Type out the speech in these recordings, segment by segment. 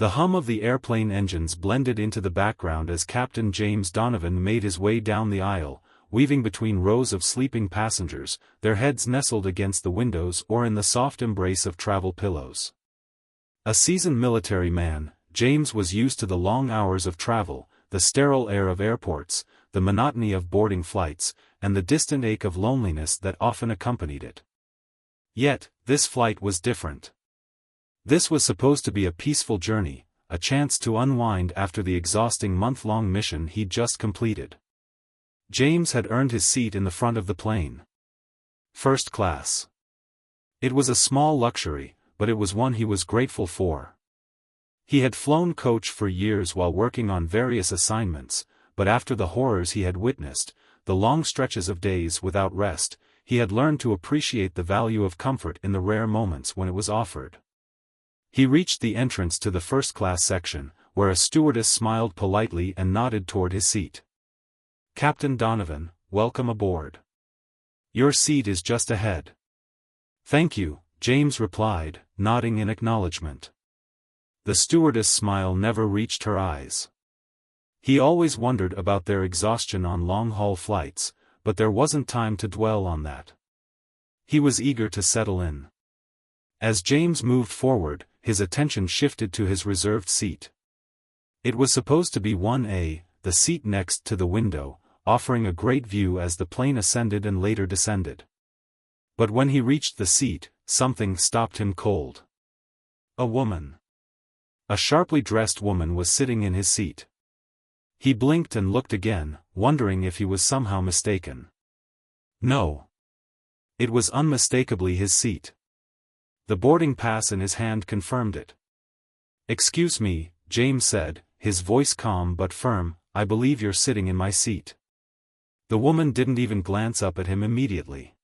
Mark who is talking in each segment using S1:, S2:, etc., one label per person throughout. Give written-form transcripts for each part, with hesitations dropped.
S1: The hum of the airplane engines blended into the background as Captain James Donovan made his way down the aisle, weaving between rows of sleeping passengers, their heads nestled against the windows or in the soft embrace of travel pillows. A seasoned military man, James was used to the long hours of travel, the sterile air of airports, the monotony of boarding flights, and the distant ache of loneliness that often accompanied it. Yet, this flight was different. This was supposed to be a peaceful journey, a chance to unwind after the exhausting month-long mission he'd just completed. James had earned his seat in the front of the plane. First class. It was a small luxury, but it was one he was grateful for. He had flown coach for years while working on various assignments, but after the horrors he had witnessed, the long stretches of days without rest, he had learned to appreciate the value of comfort in the rare moments when it was offered. He reached the entrance to the first-class section, where a stewardess smiled politely and nodded toward his seat. "Captain Donovan, welcome aboard. Your seat is just ahead." "Thank you," James replied, nodding in acknowledgement. The stewardess' smile never reached her eyes. He always wondered about their exhaustion on long-haul flights, but there wasn't time to dwell on that. He was eager to settle in. As James moved forward, his attention shifted to his reserved seat. It was supposed to be 1A, the seat next to the window, offering a great view as the plane ascended and later descended. But when he reached the seat, something stopped him cold. A woman. A sharply dressed woman was sitting in his seat. He blinked and looked again, wondering if he was somehow mistaken. No. It was unmistakably his seat. The boarding pass in his hand confirmed it. "Excuse me," James said, his voice calm but firm, "I believe you're sitting in my seat." The woman didn't even glance up at him immediately.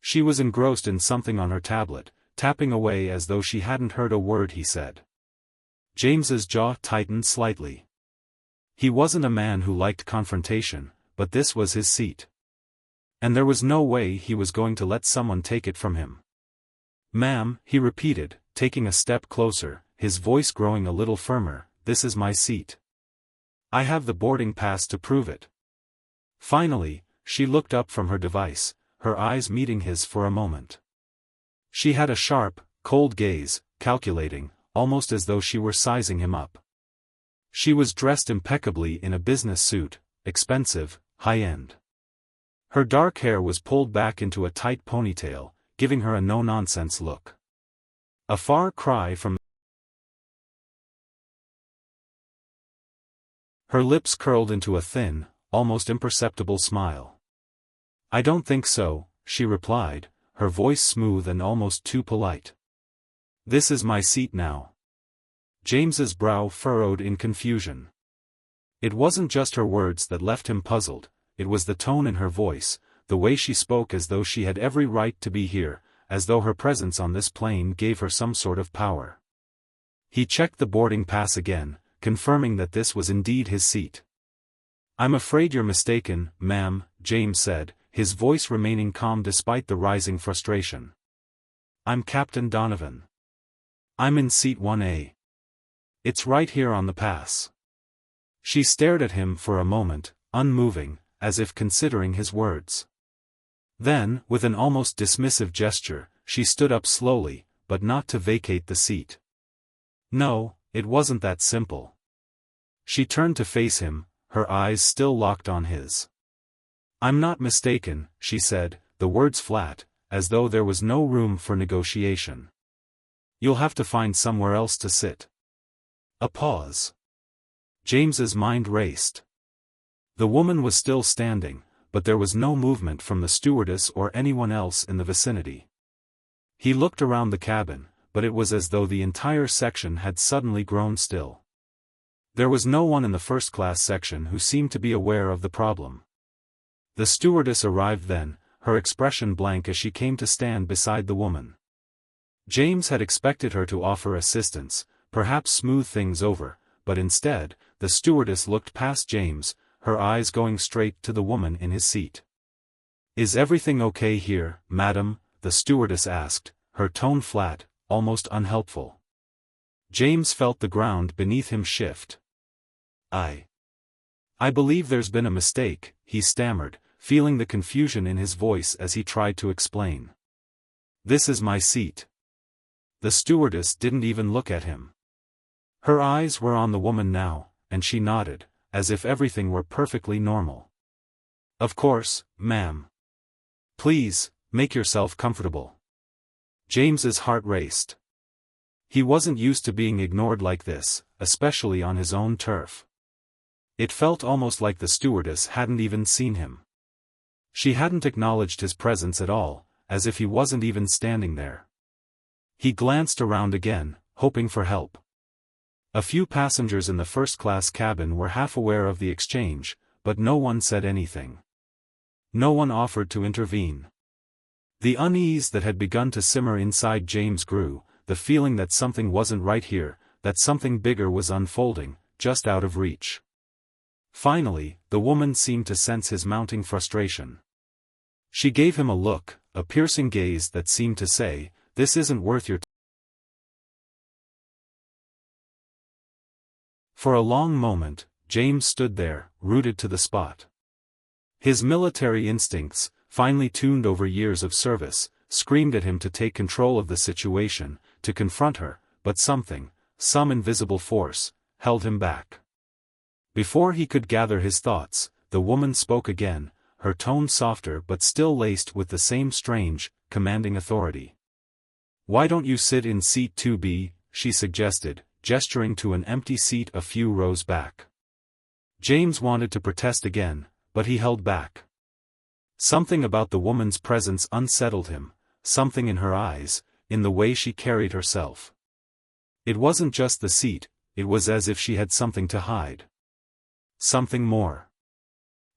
S1: She was engrossed in something on her tablet, tapping away as though she hadn't heard a word he said. James's jaw tightened slightly. He wasn't a man who liked confrontation, but this was his seat. And there was no way he was going to let someone take it from him. "Ma'am," he repeated, taking a step closer, his voice growing a little firmer, "this is my seat. I have the boarding pass to prove it." Finally, she looked up from her device, her eyes meeting his for a moment. She had a sharp, cold gaze, calculating, almost as though she were sizing him up. She was dressed impeccably in a business suit, expensive, high-end. Her dark hair was pulled back into a tight ponytail, giving her a no-nonsense look. A far cry from. Her lips curled into a thin, almost imperceptible smile. "I don't think so," she replied, her voice smooth and almost too polite. "This is my seat now." James's brow furrowed in confusion. It wasn't just her words that left him puzzled, it was the tone in her voice, the way she spoke as though she had every right to be here, as though her presence on this plane gave her some sort of power. He checked the boarding pass again, confirming that this was indeed his seat. "I'm afraid you're mistaken, ma'am," James said, his voice remaining calm despite the rising frustration. "I'm Captain Donovan. I'm in seat 1A. It's right here on the pass." She stared at him for a moment, unmoving, as if considering his words. Then, with an almost dismissive gesture, she stood up slowly, but not to vacate the seat. No, it wasn't that simple. She turned to face him, her eyes still locked on his. "I'm not mistaken," she said, the words flat, as though there was no room for negotiation. "You'll have to find somewhere else to sit." A pause. James's mind raced. The woman was still standing, but there was no movement from the stewardess or anyone else in the vicinity. He looked around the cabin, but it was as though the entire section had suddenly grown still. There was no one in the first-class section who seemed to be aware of the problem. The stewardess arrived then, her expression blank as she came to stand beside the woman. James had expected her to offer assistance, perhaps smooth things over, but instead, the stewardess looked past James, her eyes going straight to the woman in his seat. "Is everything okay here, madam?" the stewardess asked, her tone flat, almost unhelpful. James felt the ground beneath him shift. I believe there's been a mistake," he stammered, feeling the confusion in his voice as he tried to explain. "This is my seat." The stewardess didn't even look at him. Her eyes were on the woman now, and she nodded, as if everything were perfectly normal. "Of course, ma'am. Please, make yourself comfortable." James's heart raced. He wasn't used to being ignored like this, especially on his own turf. It felt almost like the stewardess hadn't even seen him. She hadn't acknowledged his presence at all, as if he wasn't even standing there. He glanced around again, hoping for help. A few passengers in the first-class cabin were half aware of the exchange, but no one said anything. No one offered to intervene. The unease that had begun to simmer inside James grew, the feeling that something wasn't right here, that something bigger was unfolding, just out of reach. Finally, the woman seemed to sense his mounting frustration. She gave him a look, a piercing gaze that seemed to say, "This isn't worth your time." For a long moment, James stood there, rooted to the spot. His military instincts, finely tuned over years of service, screamed at him to take control of the situation, to confront her, but something, some invisible force, held him back. Before he could gather his thoughts, the woman spoke again, her tone softer but still laced with the same strange, commanding authority. "Why don't you sit in seat 2B, she suggested, gesturing to an empty seat a few rows back. James wanted to protest again, but he held back. Something about the woman's presence unsettled him, something in her eyes, in the way she carried herself. It wasn't just the seat, it was as if she had something to hide. Something more.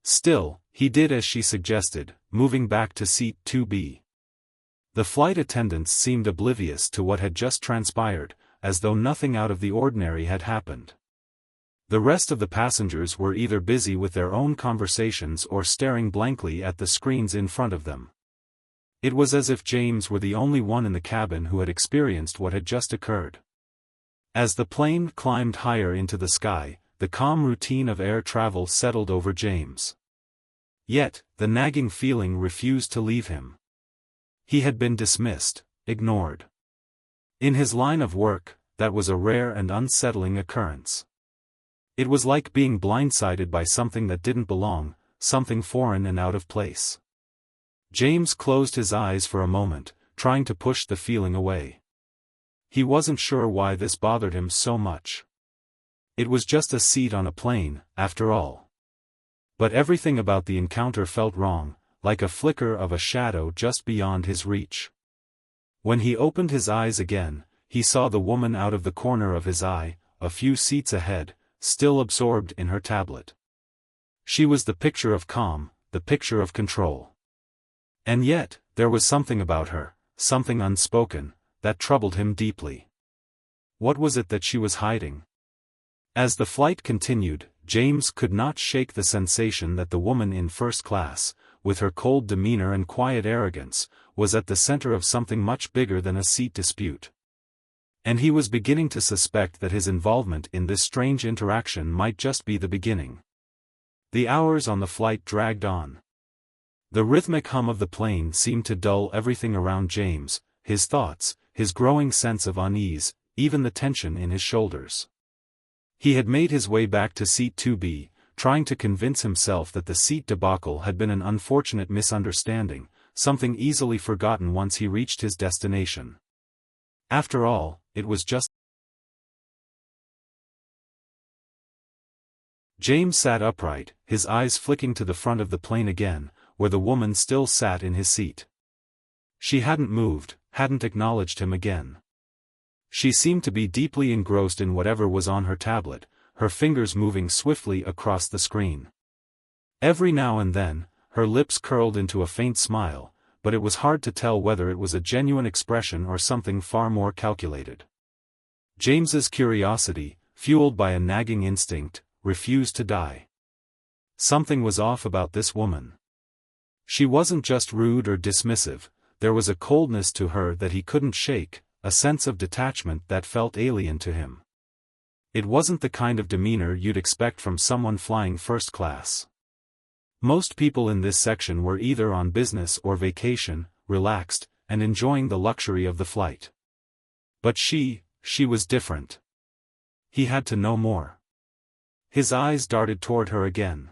S1: Still, he did as she suggested, moving back to seat 2B. The flight attendants seemed oblivious to what had just transpired, as though nothing out of the ordinary had happened. The rest of the passengers were either busy with their own conversations or staring blankly at the screens in front of them. It was as if James were the only one in the cabin who had experienced what had just occurred. As the plane climbed higher into the sky, the calm routine of air travel settled over James. Yet, the nagging feeling refused to leave him. He had been dismissed, ignored. In his line of work, that was a rare and unsettling occurrence. It was like being blindsided by something that didn't belong, something foreign and out of place. James closed his eyes for a moment, trying to push the feeling away. He wasn't sure why this bothered him so much. It was just a seat on a plane, after all. But everything about the encounter felt wrong, like a flicker of a shadow just beyond his reach. When he opened his eyes again, he saw the woman out of the corner of his eye, a few seats ahead, still absorbed in her tablet. She was the picture of calm, the picture of control. And yet, there was something about her, something unspoken, that troubled him deeply. What was it that she was hiding? As the flight continued, James could not shake the sensation that the woman in first class, with her cold demeanor and quiet arrogance, was at the center of something much bigger than a seat dispute. And he was beginning to suspect that his involvement in this strange interaction might just be the beginning. The hours on the flight dragged on. The rhythmic hum of the plane seemed to dull everything around James, his thoughts, his growing sense of unease, even the tension in his shoulders. He had made his way back to seat 2B, trying to convince himself that the seat debacle had been an unfortunate misunderstanding, something easily forgotten once he reached his destination. After all, it was just... James sat upright, his eyes flicking to the front of the plane again, where the woman still sat in his seat. She hadn't moved, hadn't acknowledged him again. She seemed to be deeply engrossed in whatever was on her tablet, her fingers moving swiftly across the screen. Every now and then, her lips curled into a faint smile, but it was hard to tell whether it was a genuine expression or something far more calculated. James's curiosity, fueled by a nagging instinct, refused to die. Something was off about this woman. She wasn't just rude or dismissive, there was a coldness to her that he couldn't shake, a sense of detachment that felt alien to him. It wasn't the kind of demeanor you'd expect from someone flying first class. Most people in this section were either on business or vacation, relaxed, and enjoying the luxury of the flight. But she was different. He had to know more. His eyes darted toward her again.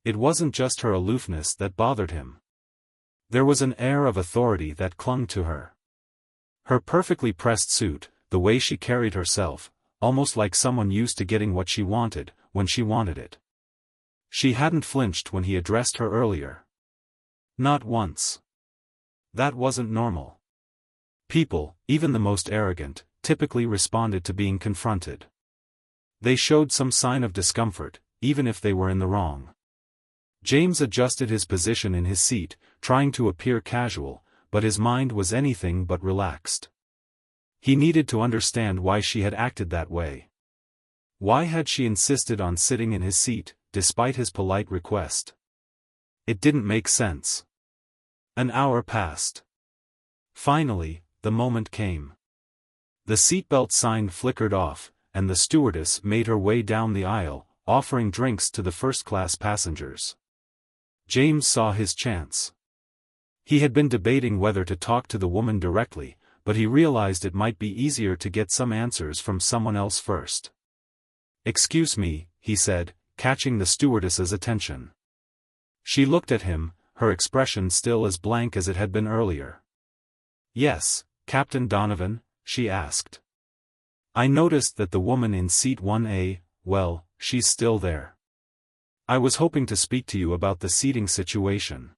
S1: It wasn't just her aloofness that bothered him. There was an air of authority that clung to her. Her perfectly pressed suit, the way she carried herself, almost like someone used to getting what she wanted, when she wanted it. She hadn't flinched when he addressed her earlier. Not once. That wasn't normal. People, even the most arrogant, typically responded to being confronted. They showed some sign of discomfort, even if they were in the wrong. James adjusted his position in his seat, trying to appear casual, but his mind was anything but relaxed. He needed to understand why she had acted that way. Why had she insisted on sitting in his seat, despite his polite request? It didn't make sense. An hour passed. Finally, the moment came. The seatbelt sign flickered off, and the stewardess made her way down the aisle, offering drinks to the first-class passengers. James saw his chance. He had been debating whether to talk to the woman directly, but he realized it might be easier to get some answers from someone else first. "Excuse me," he said, catching the stewardess's attention. She looked at him, her expression still as blank as it had been earlier. "Yes, Captain Donovan?" she asked. "I noticed that the woman in seat 1A, well, she's still there. I was hoping to speak to you about the seating situation."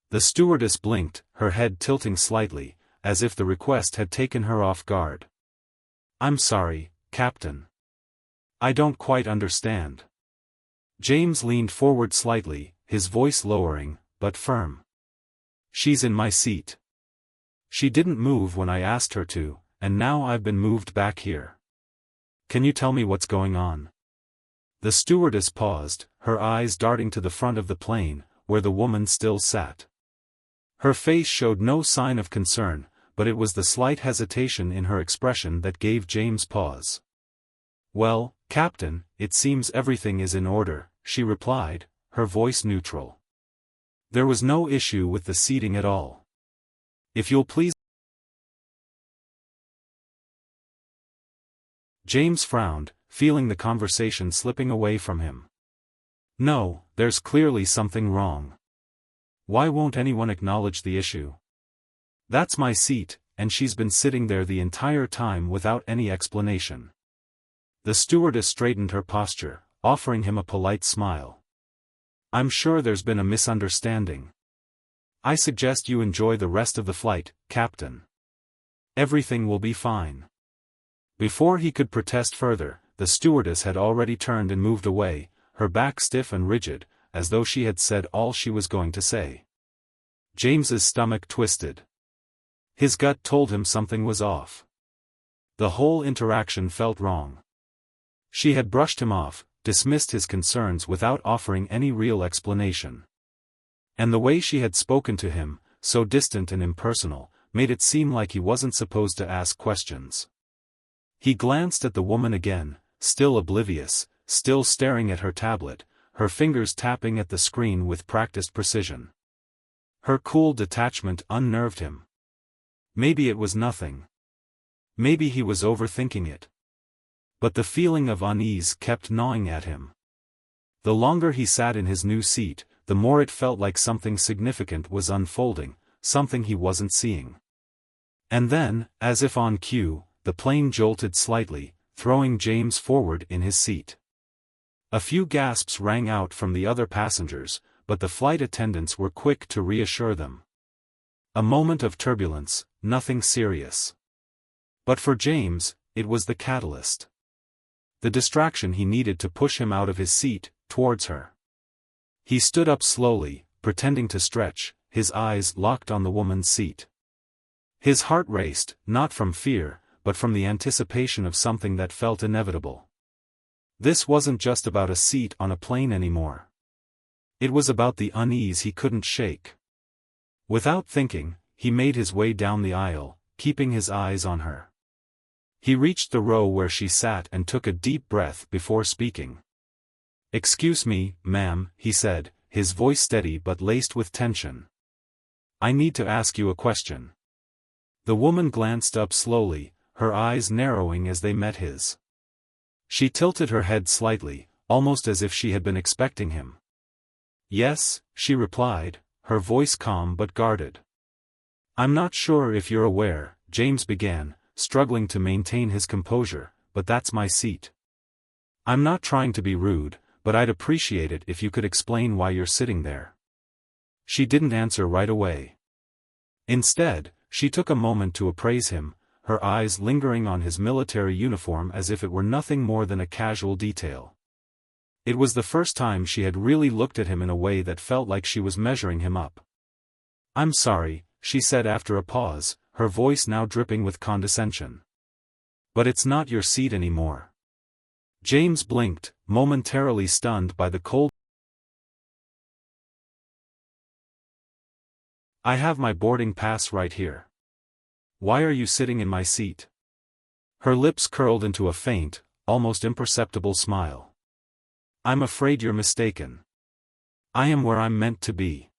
S1: The stewardess blinked, her head tilting slightly, as if the request had taken her off guard. "I'm sorry, Captain. I don't quite understand." James leaned forward slightly, his voice lowering, but firm. "She's in my seat. She didn't move when I asked her to, and now I've been moved back here. Can you tell me what's going on?" The stewardess paused, her eyes darting to the front of the plane, where the woman still sat. Her face showed no sign of concern, but it was the slight hesitation in her expression that gave James pause. "Well, Captain, it seems everything is in order," she replied, her voice neutral. "There was no issue with the seating at all. If you'll please..." James frowned, feeling the conversation slipping away from him. "No, there's clearly something wrong. Why won't anyone acknowledge the issue? That's my seat, and she's been sitting there the entire time without any explanation." The stewardess straightened her posture, offering him a polite smile. "I'm sure there's been a misunderstanding. I suggest you enjoy the rest of the flight, Captain. Everything will be fine." Before he could protest further, the stewardess had already turned and moved away, her back stiff and rigid, as though she had said all she was going to say. James's stomach twisted. His gut told him something was off. The whole interaction felt wrong. She had brushed him off, dismissed his concerns without offering any real explanation. And the way she had spoken to him, so distant and impersonal, made it seem like he wasn't supposed to ask questions. He glanced at the woman again, still oblivious, still staring at her tablet, her fingers tapping at the screen with practiced precision. Her cool detachment unnerved him. Maybe it was nothing. Maybe he was overthinking it. But the feeling of unease kept gnawing at him. The longer he sat in his new seat, the more it felt like something significant was unfolding, something he wasn't seeing. And then, as if on cue, the plane jolted slightly, throwing James forward in his seat. A few gasps rang out from the other passengers, but the flight attendants were quick to reassure them. A moment of turbulence, nothing serious. But for James, it was the catalyst. The distraction he needed to push him out of his seat, towards her. He stood up slowly, pretending to stretch, his eyes locked on the woman's seat. His heart raced, not from fear, but from the anticipation of something that felt inevitable. This wasn't just about a seat on a plane anymore. It was about the unease he couldn't shake. Without thinking, he made his way down the aisle, keeping his eyes on her. He reached the row where she sat and took a deep breath before speaking. "Excuse me, ma'am," he said, his voice steady but laced with tension. "I need to ask you a question." The woman glanced up slowly, her eyes narrowing as they met his. She tilted her head slightly, almost as if she had been expecting him. "Yes," she replied, her voice calm but guarded. "I'm not sure if you're aware," James began, struggling to maintain his composure, "but that's my seat. I'm not trying to be rude, but I'd appreciate it if you could explain why you're sitting there." She didn't answer right away. Instead, she took a moment to appraise him, her eyes lingering on his military uniform as if it were nothing more than a casual detail. It was the first time she had really looked at him in a way that felt like she was measuring him up. "I'm sorry," she said after a pause, her voice now dripping with condescension. "But it's not your seat anymore." James blinked, momentarily stunned by the cold. "I have my boarding pass right here. Why are you sitting in my seat?" Her lips curled into a faint, almost imperceptible smile. "I'm afraid you're mistaken. I am where I'm meant to be.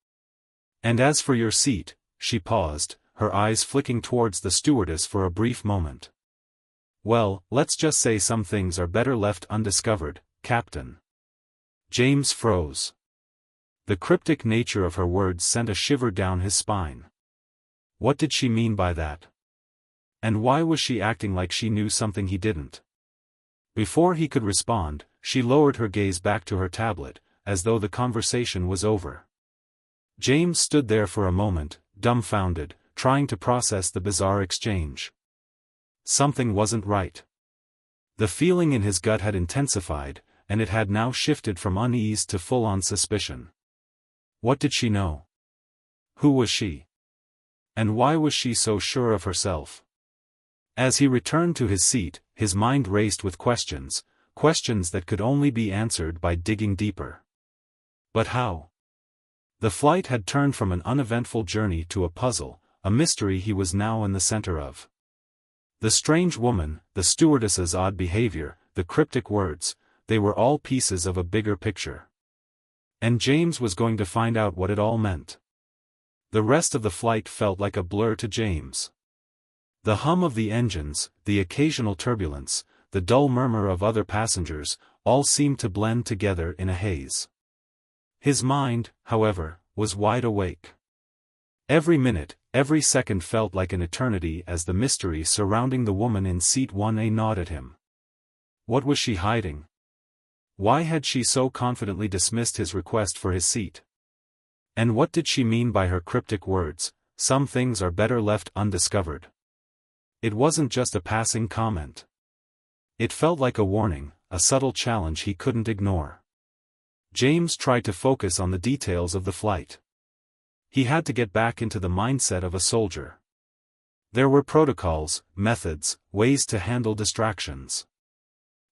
S1: And as for your seat," she paused, her eyes flicking towards the stewardess for a brief moment. "Well, let's just say some things are better left undiscovered, Captain." James froze. The cryptic nature of her words sent a shiver down his spine. What did she mean by that? And why was she acting like she knew something he didn't? Before he could respond, she lowered her gaze back to her tablet, as though the conversation was over. James stood there for a moment, dumbfounded, trying to process the bizarre exchange. Something wasn't right. The feeling in his gut had intensified, and it had now shifted from unease to full-on suspicion. What did she know? Who was she? And why was she so sure of herself? As he returned to his seat, his mind raced with questions that could only be answered by digging deeper. But how? The flight had turned from an uneventful journey to a puzzle, a mystery he was now in the center of. The strange woman, the stewardess's odd behavior, the cryptic words, they were all pieces of a bigger picture. And James was going to find out what it all meant. The rest of the flight felt like a blur to James. The hum of the engines, the occasional turbulence, the dull murmur of other passengers, all seemed to blend together in a haze. His mind, however, was wide awake. Every minute, every second felt like an eternity as the mystery surrounding the woman in seat 1A gnawed at him. What was she hiding? Why had she so confidently dismissed his request for his seat? And what did she mean by her cryptic words, "Some things are better left undiscovered"? It wasn't just a passing comment. It felt like a warning, a subtle challenge he couldn't ignore. James tried to focus on the details of the flight. He had to get back into the mindset of a soldier. There were protocols, methods, ways to handle distractions.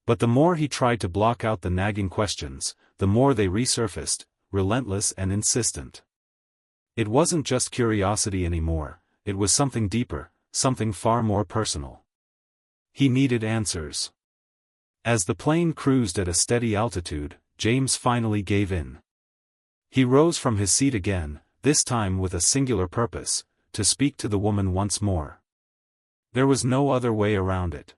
S1: But the more he tried to block out the nagging questions, the more they resurfaced, relentless and insistent. It wasn't just curiosity anymore, it was something deeper, something far more personal. He needed answers. As the plane cruised at a steady altitude, James finally gave in. He rose from his seat again, this time with a singular purpose, to speak to the woman once more. There was no other way around it.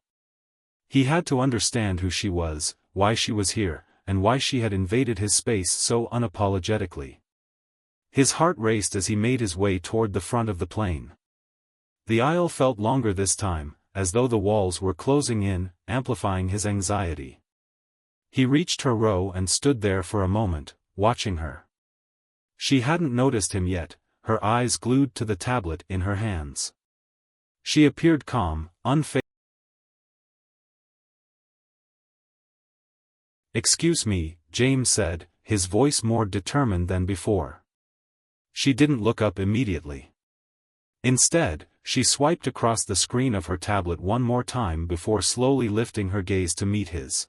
S1: He had to understand who she was, why she was here, and why she had invaded his space so unapologetically. His heart raced as he made his way toward the front of the plane. The aisle felt longer this time, as though the walls were closing in, amplifying his anxiety. He reached her row and stood there for a moment, watching her. She hadn't noticed him yet, her eyes glued to the tablet in her hands. She appeared calm, unfazed. "Excuse me," James said, his voice more determined than before. She didn't look up immediately. Instead, she swiped across the screen of her tablet one more time before slowly lifting her gaze to meet his.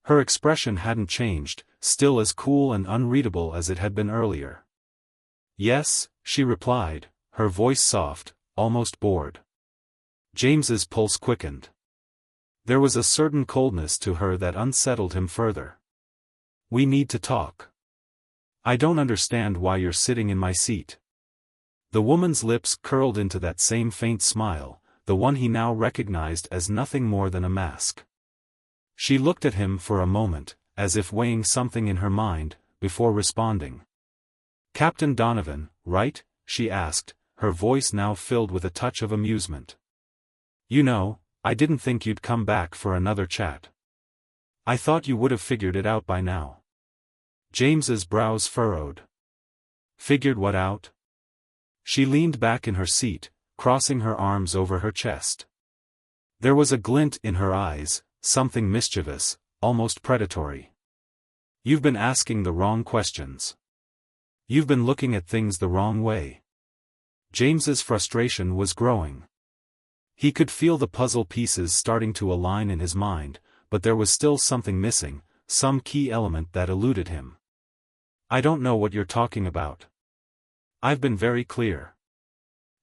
S1: Her expression hadn't changed, still as cool and unreadable as it had been earlier. "Yes," she replied, her voice soft, almost bored. James's pulse quickened. There was a certain coldness to her that unsettled him further. "We need to talk. I don't understand why you're sitting in my seat." The woman's lips curled into that same faint smile, the one he now recognized as nothing more than a mask. She looked at him for a moment, as if weighing something in her mind, before responding. "Captain Donovan, right?" she asked, her voice now filled with a touch of amusement. "You know, I didn't think you'd come back for another chat. I thought you would have figured it out by now." James's brows furrowed. "Figured what out?" She leaned back in her seat, crossing her arms over her chest. There was a glint in her eyes, something mischievous, almost predatory. "You've been asking the wrong questions. You've been looking at things the wrong way." James's frustration was growing. He could feel the puzzle pieces starting to align in his mind, but there was still something missing, some key element that eluded him. "I don't know what you're talking about. I've been very clear.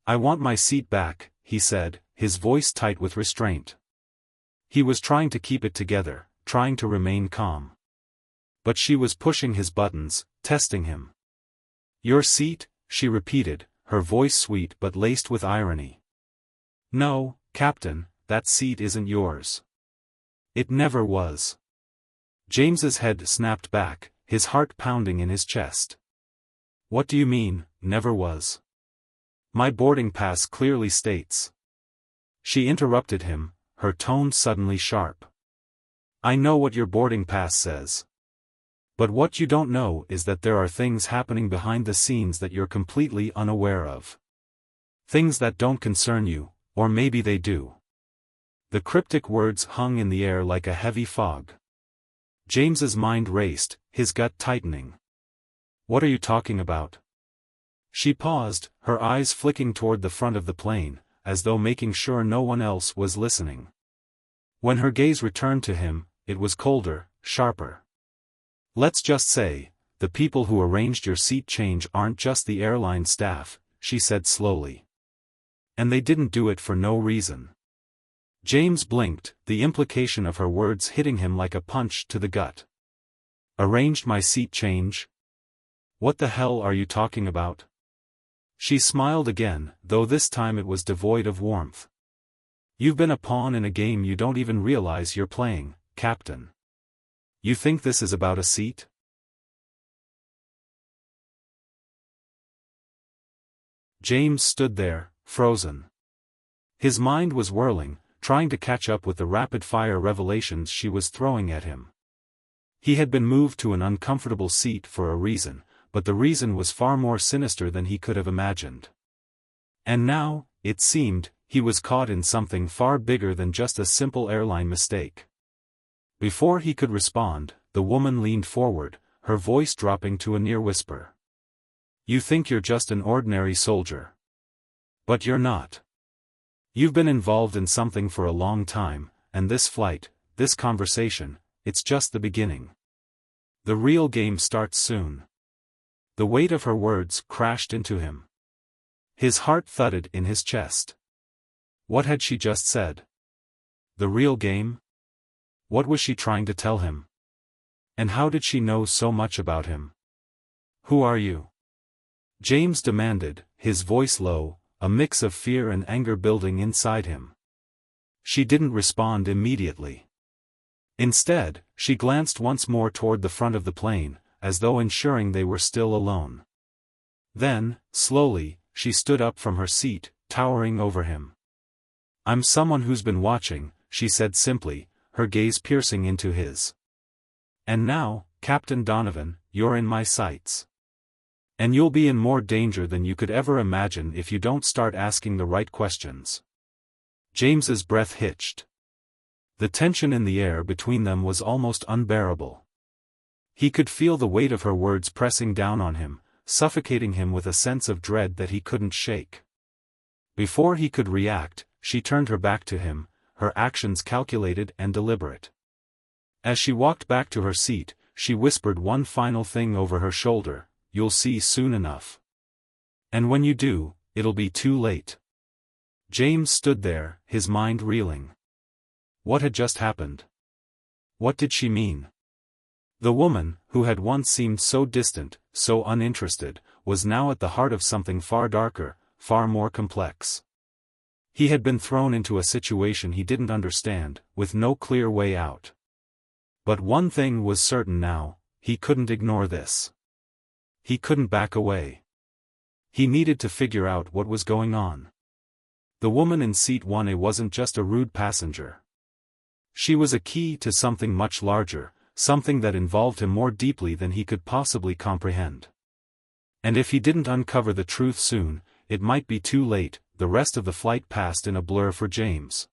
S1: I want my seat back," he said, his voice tight with restraint. He was trying to keep it together, trying to remain calm. But she was pushing his buttons, testing him. "Your seat?" she repeated, her voice sweet but laced with irony. "No, Captain, that seat isn't yours. It never was." James's head snapped back, his heart pounding in his chest. "What do you mean, never was? My boarding pass clearly states." She interrupted him, her tone suddenly sharp. "I know what your boarding pass says. But what you don't know is that there are things happening behind the scenes that you're completely unaware of. Things that don't concern you, or maybe they do." The cryptic words hung in the air like a heavy fog. James's mind raced, his gut tightening. "What are you talking about?" She paused, her eyes flicking toward the front of the plane, as though making sure no one else was listening. When her gaze returned to him, it was colder, sharper. "Let's just say, the people who arranged your seat change aren't just the airline staff," she said slowly. "And they didn't do it for no reason." James blinked, the implication of her words hitting him like a punch to the gut. "Arranged my seat change? What the hell are you talking about?" She smiled again, though this time it was devoid of warmth. "You've been a pawn in a game you don't even realize you're playing, Captain. You think this is about a seat?" James stood there, frozen. His mind was whirling, trying to catch up with the rapid-fire revelations she was throwing at him. He had been moved to an uncomfortable seat for a reason, but the reason was far more sinister than he could have imagined. And now, it seemed, he was caught in something far bigger than just a simple airline mistake. Before he could respond, the woman leaned forward, her voice dropping to a near whisper. "You think you're just an ordinary soldier. But you're not. You've been involved in something for a long time, and this flight, this conversation, it's just the beginning. The real game starts soon." The weight of her words crashed into him. His heart thudded in his chest. What had she just said? The real game? What was she trying to tell him? And how did she know so much about him? "Who are you?" James demanded, his voice low, a mix of fear and anger building inside him. She didn't respond immediately. Instead, she glanced once more toward the front of the plane, as though ensuring they were still alone. Then, slowly, she stood up from her seat, towering over him. "I'm someone who's been watching," she said simply, her gaze piercing into his. "And now, Captain Donovan, you're in my sights. And you'll be in more danger than you could ever imagine if you don't start asking the right questions." James's breath hitched. The tension in the air between them was almost unbearable. He could feel the weight of her words pressing down on him, suffocating him with a sense of dread that he couldn't shake. Before he could react, she turned her back to him, her actions calculated and deliberate. As she walked back to her seat, she whispered one final thing over her shoulder, "You'll see soon enough. And when you do, it'll be too late." James stood there, his mind reeling. What had just happened? What did she mean? The woman, who had once seemed so distant, so uninterested, was now at the heart of something far darker, far more complex. He had been thrown into a situation he didn't understand, with no clear way out. But one thing was certain now, he couldn't ignore this. He couldn't back away. He needed to figure out what was going on. The woman in seat 1A wasn't just a rude passenger. She was a key to something much larger, something that involved him more deeply than he could possibly comprehend. And if he didn't uncover the truth soon, it might be too late. The rest of the flight passed in a blur for James.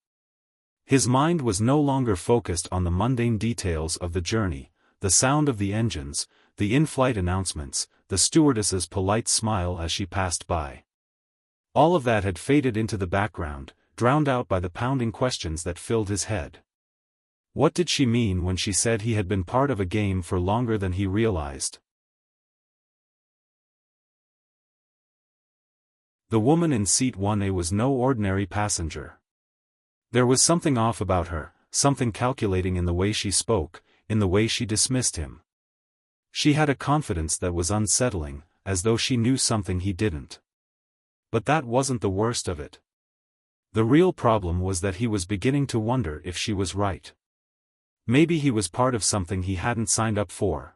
S1: His mind was no longer focused on the mundane details of the journey, the sound of the engines, the in-flight announcements, the stewardess's polite smile as she passed by. All of that had faded into the background, drowned out by the pounding questions that filled his head. What did she mean when she said he had been part of a game for longer than he realized? The woman in seat 1A was no ordinary passenger. There was something off about her, something calculating in the way she spoke, in the way she dismissed him. She had a confidence that was unsettling, as though she knew something he didn't. But that wasn't the worst of it. The real problem was that he was beginning to wonder if she was right. Maybe he was part of something he hadn't signed up for.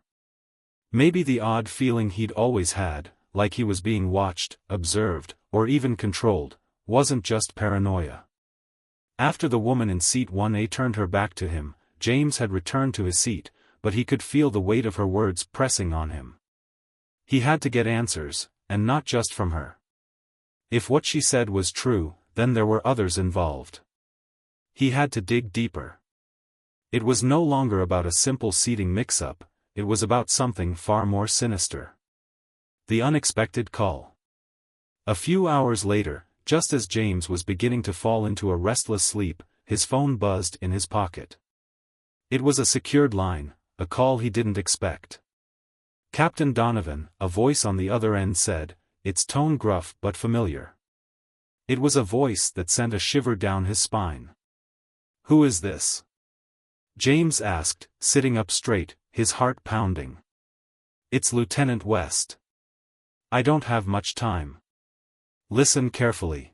S1: Maybe the odd feeling he'd always had, like he was being watched, observed, or even controlled, wasn't just paranoia. After the woman in seat 1A turned her back to him, James had returned to his seat, but he could feel the weight of her words pressing on him. He had to get answers, and not just from her. If what she said was true, then there were others involved. He had to dig deeper. It was no longer about a simple seating mix-up, it was about something far more sinister. The unexpected call. A few hours later, just as James was beginning to fall into a restless sleep, his phone buzzed in his pocket. It was a secured line, a call he didn't expect. Captain Donovan, a voice on the other end said, its tone gruff but familiar. It was a voice that sent a shiver down his spine. "Who is this?" James asked, sitting up straight, his heart pounding. "It's Lieutenant West. I don't have much time. Listen carefully.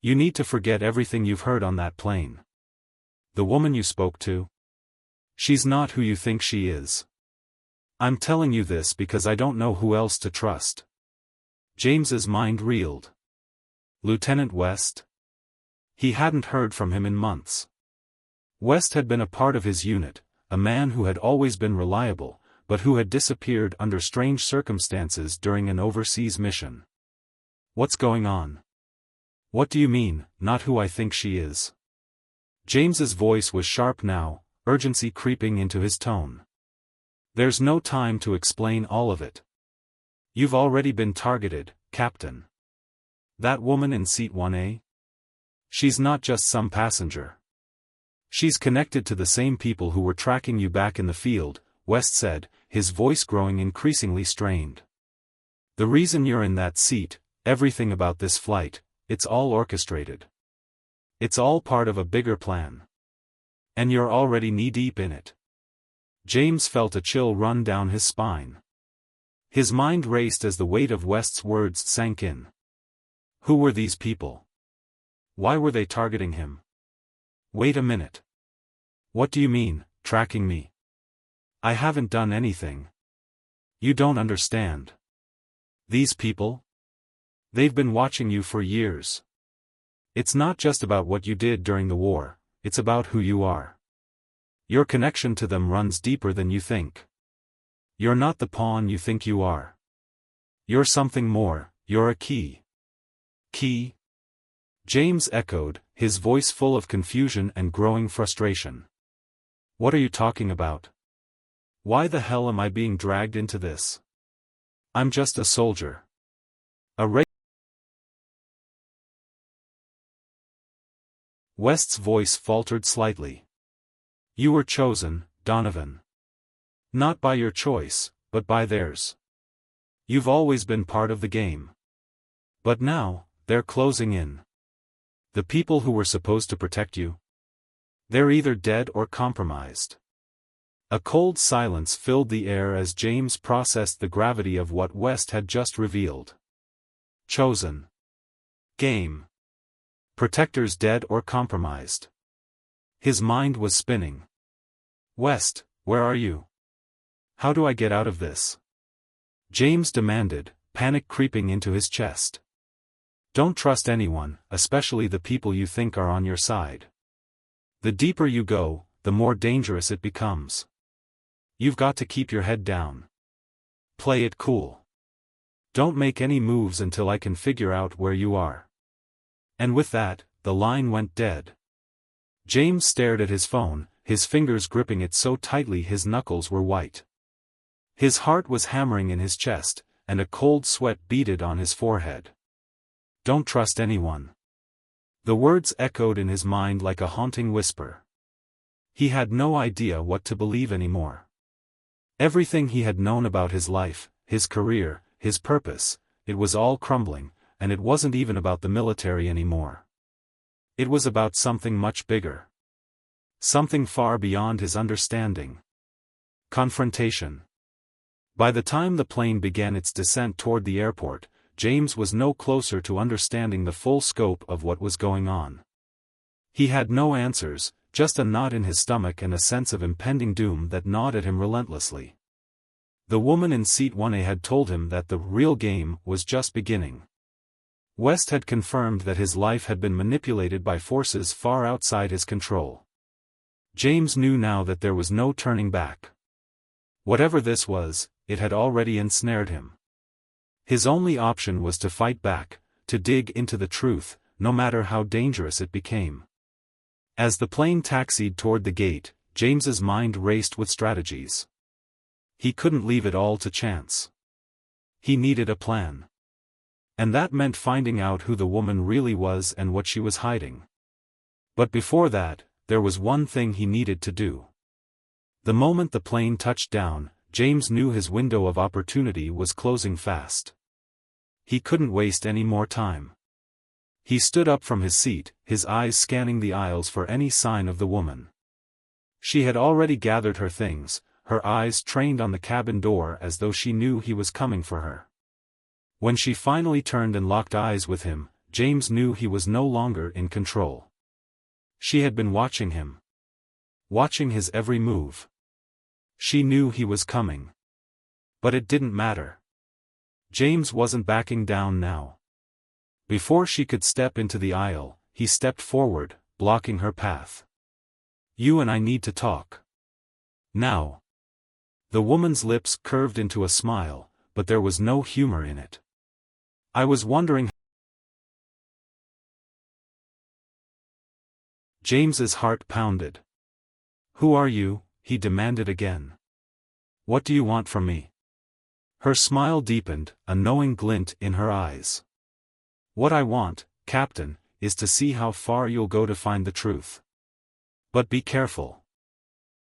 S1: You need to forget everything you've heard on that plane. The woman you spoke to? She's not who you think she is. I'm telling you this because I don't know who else to trust." James's mind reeled. Lieutenant West? He hadn't heard from him in months. West had been a part of his unit, a man who had always been reliable, but who had disappeared under strange circumstances during an overseas mission. "What's going on? What do you mean, not who I think she is?" James's voice was sharp now, urgency creeping into his tone. "There's no time to explain all of it. You've already been targeted, Captain. That woman in seat 1A? She's not just some passenger. She's connected to the same people who were tracking you back in the field," West said, his voice growing increasingly strained. "The reason you're in that seat, everything about this flight, it's all orchestrated. It's all part of a bigger plan. And you're already knee-deep in it." James felt a chill run down his spine. His mind raced as the weight of West's words sank in. Who were these people? Why were they targeting him? Wait a minute. What do you mean, tracking me? I haven't done anything. You don't understand. These people? They've been watching you for years. It's not just about what you did during the war, it's about who you are. Your connection to them runs deeper than you think. You're not the pawn you think you are. You're something more, you're a key. Key? James echoed, his voice full of confusion and growing frustration. What are you talking about? Why the hell am I being dragged into this? I'm just a soldier. West's voice faltered slightly. You were chosen, Donovan. Not by your choice, but by theirs. You've always been part of the game. But now, they're closing in. The people who were supposed to protect you? They're either dead or compromised. A cold silence filled the air as James processed the gravity of what West had just revealed. Chosen. Game. Protectors dead or compromised. His mind was spinning. West, where are you? How do I get out of this? James demanded, panic creeping into his chest. Don't trust anyone, especially the people you think are on your side. The deeper you go, the more dangerous it becomes. You've got to keep your head down. Play it cool. Don't make any moves until I can figure out where you are. And with that, the line went dead. James stared at his phone, his fingers gripping it so tightly his knuckles were white. His heart was hammering in his chest, and a cold sweat beaded on his forehead. Don't trust anyone. The words echoed in his mind like a haunting whisper. He had no idea what to believe anymore. Everything he had known about his life, his career, his purpose, it was all crumbling, and it wasn't even about the military anymore. It was about something much bigger. Something far beyond his understanding. Confrontation. By the time the plane began its descent toward the airport, James was no closer to understanding the full scope of what was going on. He had no answers, just a knot in his stomach and a sense of impending doom that gnawed at him relentlessly. The woman in seat 1A had told him that the real game was just beginning. West had confirmed that his life had been manipulated by forces far outside his control. James knew now that there was no turning back. Whatever this was, it had already ensnared him. His only option was to fight back, to dig into the truth, no matter how dangerous it became. As the plane taxied toward the gate, James's mind raced with strategies. He couldn't leave it all to chance. He needed a plan. And that meant finding out who the woman really was and what she was hiding. But before that, there was one thing he needed to do. The moment the plane touched down, James knew his window of opportunity was closing fast. He couldn't waste any more time. He stood up from his seat, his eyes scanning the aisles for any sign of the woman. She had already gathered her things, her eyes trained on the cabin door as though she knew he was coming for her. When she finally turned and locked eyes with him, James knew he was no longer in control. She had been watching him. Watching his every move. She knew he was coming. But it didn't matter. James wasn't backing down now. Before she could step into the aisle, he stepped forward, blocking her path. You and I need to talk. Now. The woman's lips curved into a smile, but there was no humor in it. I was wondering. James's heart pounded. Who are you? He demanded again. What do you want from me? Her smile deepened, a knowing glint in her eyes. What I want, Captain, is to see how far you'll go to find the truth. But be careful.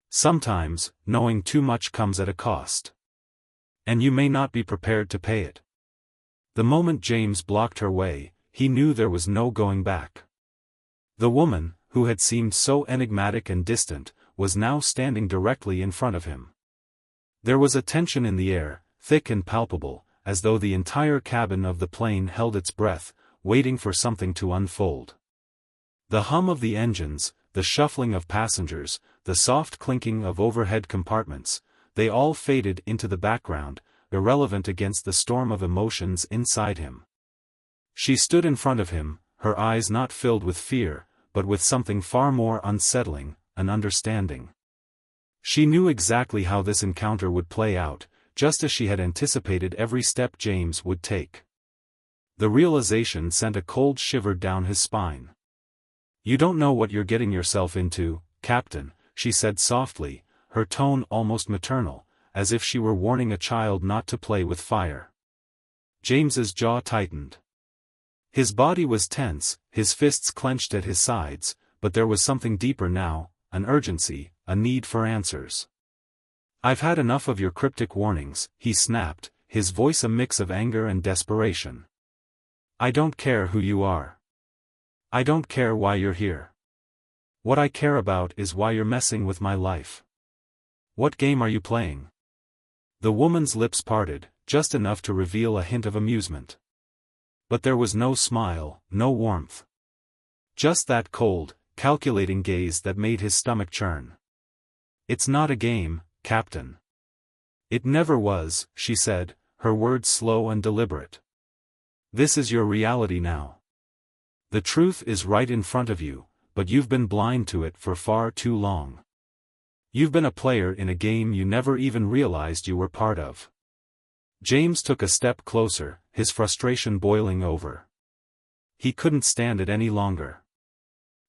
S1: Sometimes, knowing too much comes at a cost. And you may not be prepared to pay it. The moment James blocked her way, he knew there was no going back. The woman, who had seemed so enigmatic and distant, was now standing directly in front of him. There was a tension in the air, thick and palpable, as though the entire cabin of the plane held its breath, waiting for something to unfold. The hum of the engines, the shuffling of passengers, the soft clinking of overhead compartments, they all faded into the background, irrelevant against the storm of emotions inside him. She stood in front of him, her eyes not filled with fear, but with something far more unsettling, an understanding. She knew exactly how this encounter would play out, just as she had anticipated every step James would take. The realization sent a cold shiver down his spine. You don't know what you're getting yourself into, Captain, she said softly, her tone almost maternal, as if she were warning a child not to play with fire. James's jaw tightened. His body was tense, his fists clenched at his sides, but there was something deeper now, an urgency, a need for answers. I've had enough of your cryptic warnings, he snapped, his voice a mix of anger and desperation. I don't care who you are. I don't care why you're here. What I care about is why you're messing with my life. What game are you playing? The woman's lips parted, just enough to reveal a hint of amusement. But there was no smile, no warmth. Just that cold, calculating gaze that made his stomach churn. It's not a game, Captain. It never was, she said, her words slow and deliberate. This is your reality now. The truth is right in front of you, but you've been blind to it for far too long. You've been a player in a game you never even realized you were part of. James took a step closer, his frustration boiling over. He couldn't stand it any longer.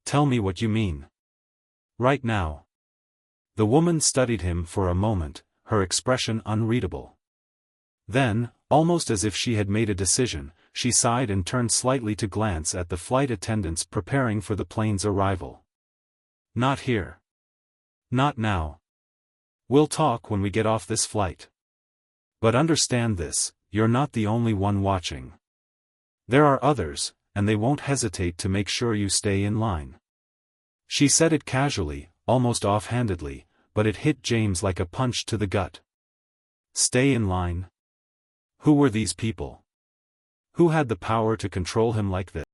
S1: Tell me what you mean. Right now. The woman studied him for a moment, her expression unreadable. Then, almost as if she had made a decision, she sighed and turned slightly to glance at the flight attendants preparing for the plane's arrival. Not here. Not now. We'll talk when we get off this flight. But understand this, you're not the only one watching. There are others, and they won't hesitate to make sure you stay in line. She said it casually, almost offhandedly, but it hit James like a punch to the gut. Stay in line? Who were these people? Who had the power to control him like this?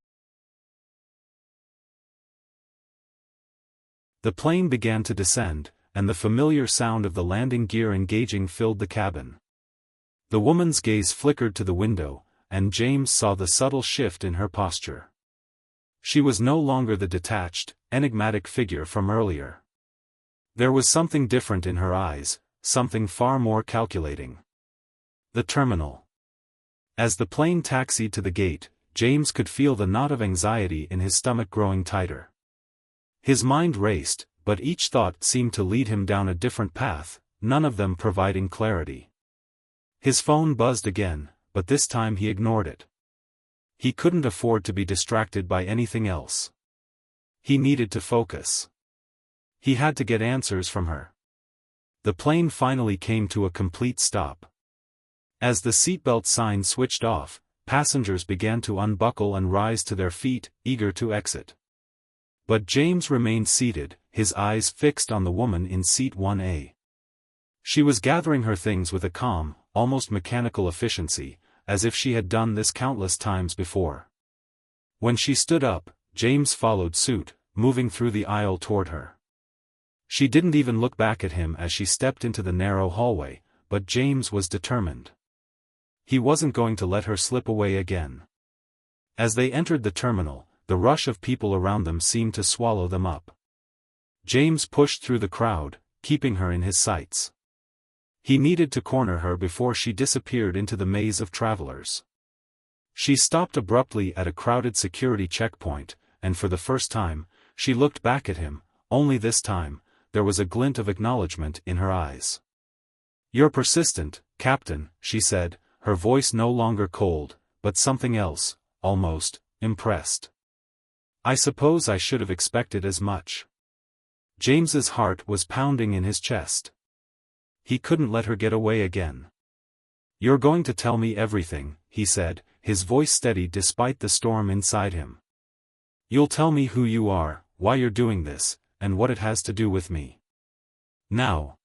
S1: The plane began to descend, and the familiar sound of the landing gear engaging filled the cabin. The woman's gaze flickered to the window, and James saw the subtle shift in her posture. She was no longer the detached, enigmatic figure from earlier. There was something different in her eyes, something far more calculating. The terminal. As the plane taxied to the gate, James could feel the knot of anxiety in his stomach growing tighter. His mind raced, but each thought seemed to lead him down a different path, none of them providing clarity. His phone buzzed again, but this time he ignored it. He couldn't afford to be distracted by anything else. He needed to focus. He had to get answers from her. The plane finally came to a complete stop. As the seatbelt sign switched off, passengers began to unbuckle and rise to their feet, eager to exit. But James remained seated, his eyes fixed on the woman in seat 1A. She was gathering her things with a calm, almost mechanical efficiency, as if she had done this countless times before. When she stood up, James followed suit, moving through the aisle toward her. She didn't even look back at him as she stepped into the narrow hallway, but James was determined. He wasn't going to let her slip away again. As they entered the terminal, the rush of people around them seemed to swallow them up. James pushed through the crowd, keeping her in his sights. He needed to corner her before she disappeared into the maze of travelers. She stopped abruptly at a crowded security checkpoint, and for the first time, she looked back at him, only this time, there was a glint of acknowledgement in her eyes. "You're persistent, Captain," she said, her voice no longer cold, but something else, almost, impressed. "I suppose I should have expected as much." James's heart was pounding in his chest. He couldn't let her get away again. "You're going to tell me everything," he said, his voice steady despite the storm inside him. "You'll tell me who you are, why you're doing this, and what it has to do with me. Now."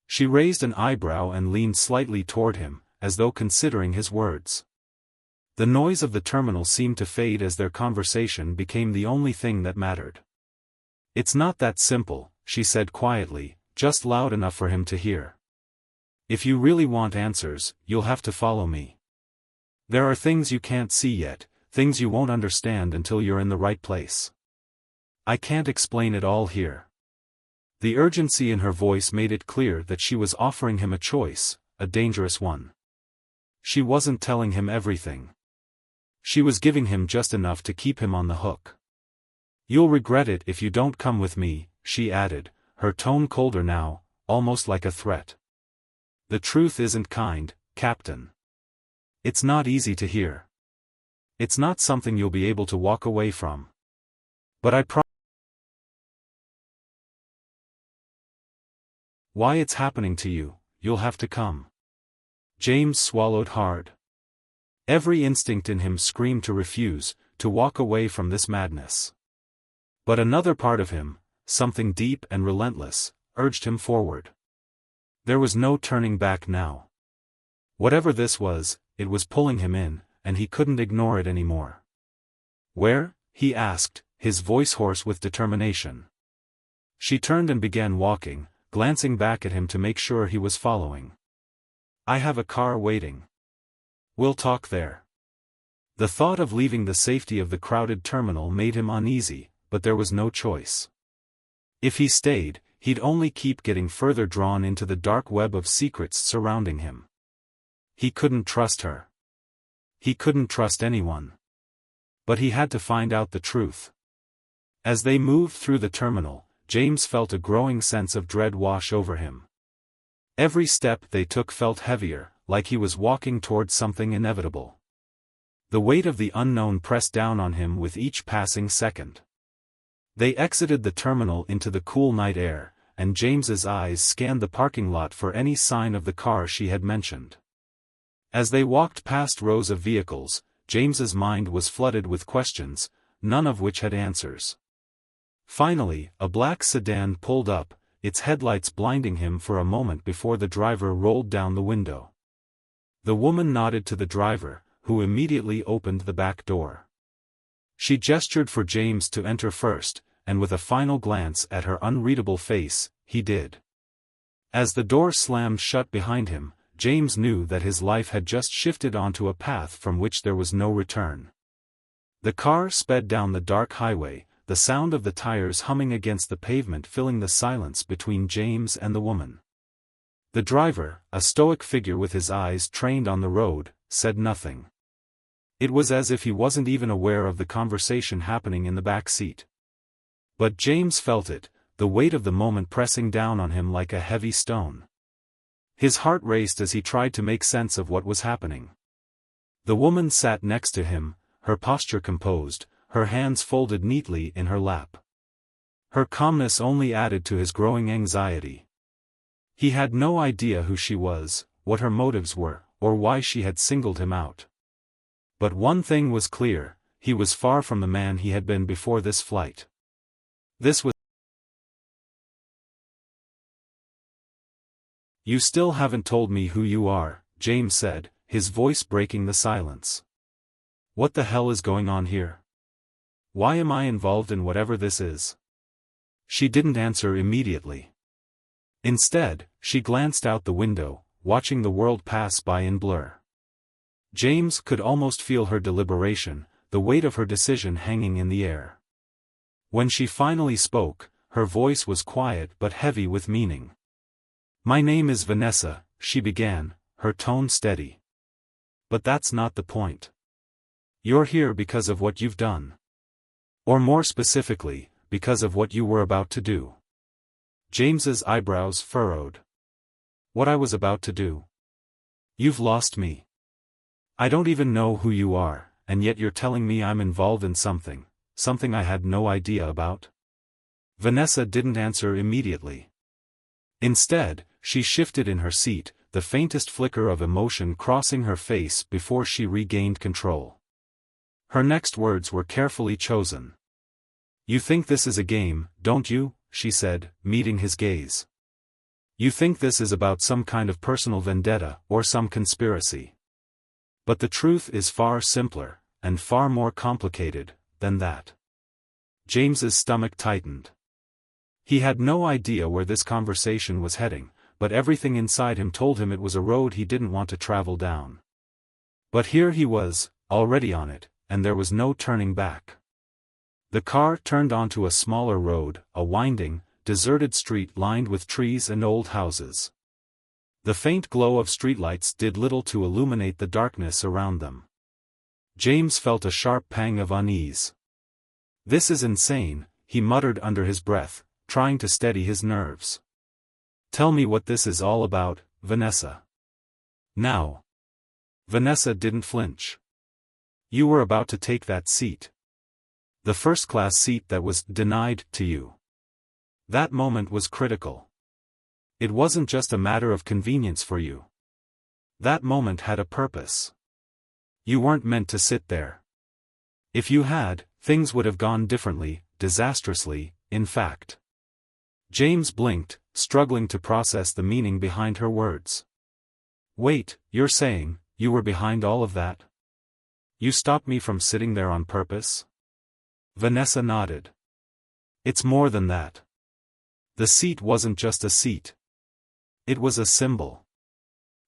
S1: She raised an eyebrow and leaned slightly toward him, as though considering his words. The noise of the terminal seemed to fade as their conversation became the only thing that mattered. "It's not that simple," she said quietly, just loud enough for him to hear. "If you really want answers, you'll have to follow me. There are things you can't see yet, things you won't understand until you're in the right place. I can't explain it all here." The urgency in her voice made it clear that she was offering him a choice, a dangerous one. She wasn't telling him everything. She was giving him just enough to keep him on the hook. "You'll regret it if you don't come with me," she added, her tone colder now, almost like a threat. "The truth isn't kind, Captain. It's not easy to hear. It's not something you'll be able to walk away from. But I promise. Why it's happening to you, you'll have to come." James swallowed hard. Every instinct in him screamed to refuse, to walk away from this madness. But another part of him, something deep and relentless, urged him forward. There was no turning back now. Whatever this was, it was pulling him in, and he couldn't ignore it anymore. "Where?" he asked, his voice hoarse with determination. She turned and began walking, glancing back at him to make sure he was following. "I have a car waiting. We'll talk there." The thought of leaving the safety of the crowded terminal made him uneasy, but there was no choice. If he stayed, he'd only keep getting further drawn into the dark web of secrets surrounding him. He couldn't trust her. He couldn't trust anyone. But he had to find out the truth. As they moved through the terminal, James felt a growing sense of dread wash over him. Every step they took felt heavier, like he was walking towards something inevitable. The weight of the unknown pressed down on him with each passing second. They exited the terminal into the cool night air, and James's eyes scanned the parking lot for any sign of the car she had mentioned. As they walked past rows of vehicles, James's mind was flooded with questions, none of which had answers. Finally, a black sedan pulled up, its headlights blinding him for a moment before the driver rolled down the window. The woman nodded to the driver, who immediately opened the back door. She gestured for James to enter first, and with a final glance at her unreadable face, he did. As the door slammed shut behind him, James knew that his life had just shifted onto a path from which there was no return. The car sped down the dark highway, the sound of the tires humming against the pavement filling the silence between James and the woman. The driver, a stoic figure with his eyes trained on the road, said nothing. It was as if he wasn't even aware of the conversation happening in the back seat. But James felt it, the weight of the moment pressing down on him like a heavy stone. His heart raced as he tried to make sense of what was happening. The woman sat next to him, her posture composed, her hands folded neatly in her lap. Her calmness only added to his growing anxiety. He had no idea who she was, what her motives were, or why she had singled him out. But one thing was clear, he was far from the man he had been before this flight. This was. "You still haven't told me who you are," James said, his voice breaking the silence. "What the hell is going on here? Why am I involved in whatever this is?" She didn't answer immediately. Instead, she glanced out the window, watching the world pass by in blur. James could almost feel her deliberation, the weight of her decision hanging in the air. When she finally spoke, her voice was quiet but heavy with meaning. "My name is Vanessa," she began, her tone steady. "But that's not the point. You're here because of what you've done. Or more specifically, because of what you were about to do." James's eyebrows furrowed. "What I was about to do? You've lost me. I don't even know who you are, and yet you're telling me I'm involved in something I had no idea about?" Vanessa didn't answer immediately. Instead, she shifted in her seat, the faintest flicker of emotion crossing her face before she regained control. Her next words were carefully chosen. "You think this is a game, don't you?" she said, meeting his gaze. "You think this is about some kind of personal vendetta, or some conspiracy. But the truth is far simpler, and far more complicated, than that." James's stomach tightened. He had no idea where this conversation was heading, but everything inside him told him it was a road he didn't want to travel down. But here he was, already on it, and there was no turning back. The car turned onto a smaller road, a winding, deserted street lined with trees and old houses. The faint glow of streetlights did little to illuminate the darkness around them. James felt a sharp pang of unease. "This is insane," he muttered under his breath, trying to steady his nerves. "Tell me what this is all about, Vanessa. Now." Vanessa didn't flinch. "You were about to take that seat. The first-class seat that was denied to you. That moment was critical. It wasn't just a matter of convenience for you. That moment had a purpose. You weren't meant to sit there. If you had, things would have gone differently, disastrously, in fact. James blinked, struggling to process the meaning behind her words. Wait, you're saying, you were behind all of that? You stopped me from sitting there on purpose? Vanessa nodded. It's more than that. The seat wasn't just a seat. It was a symbol.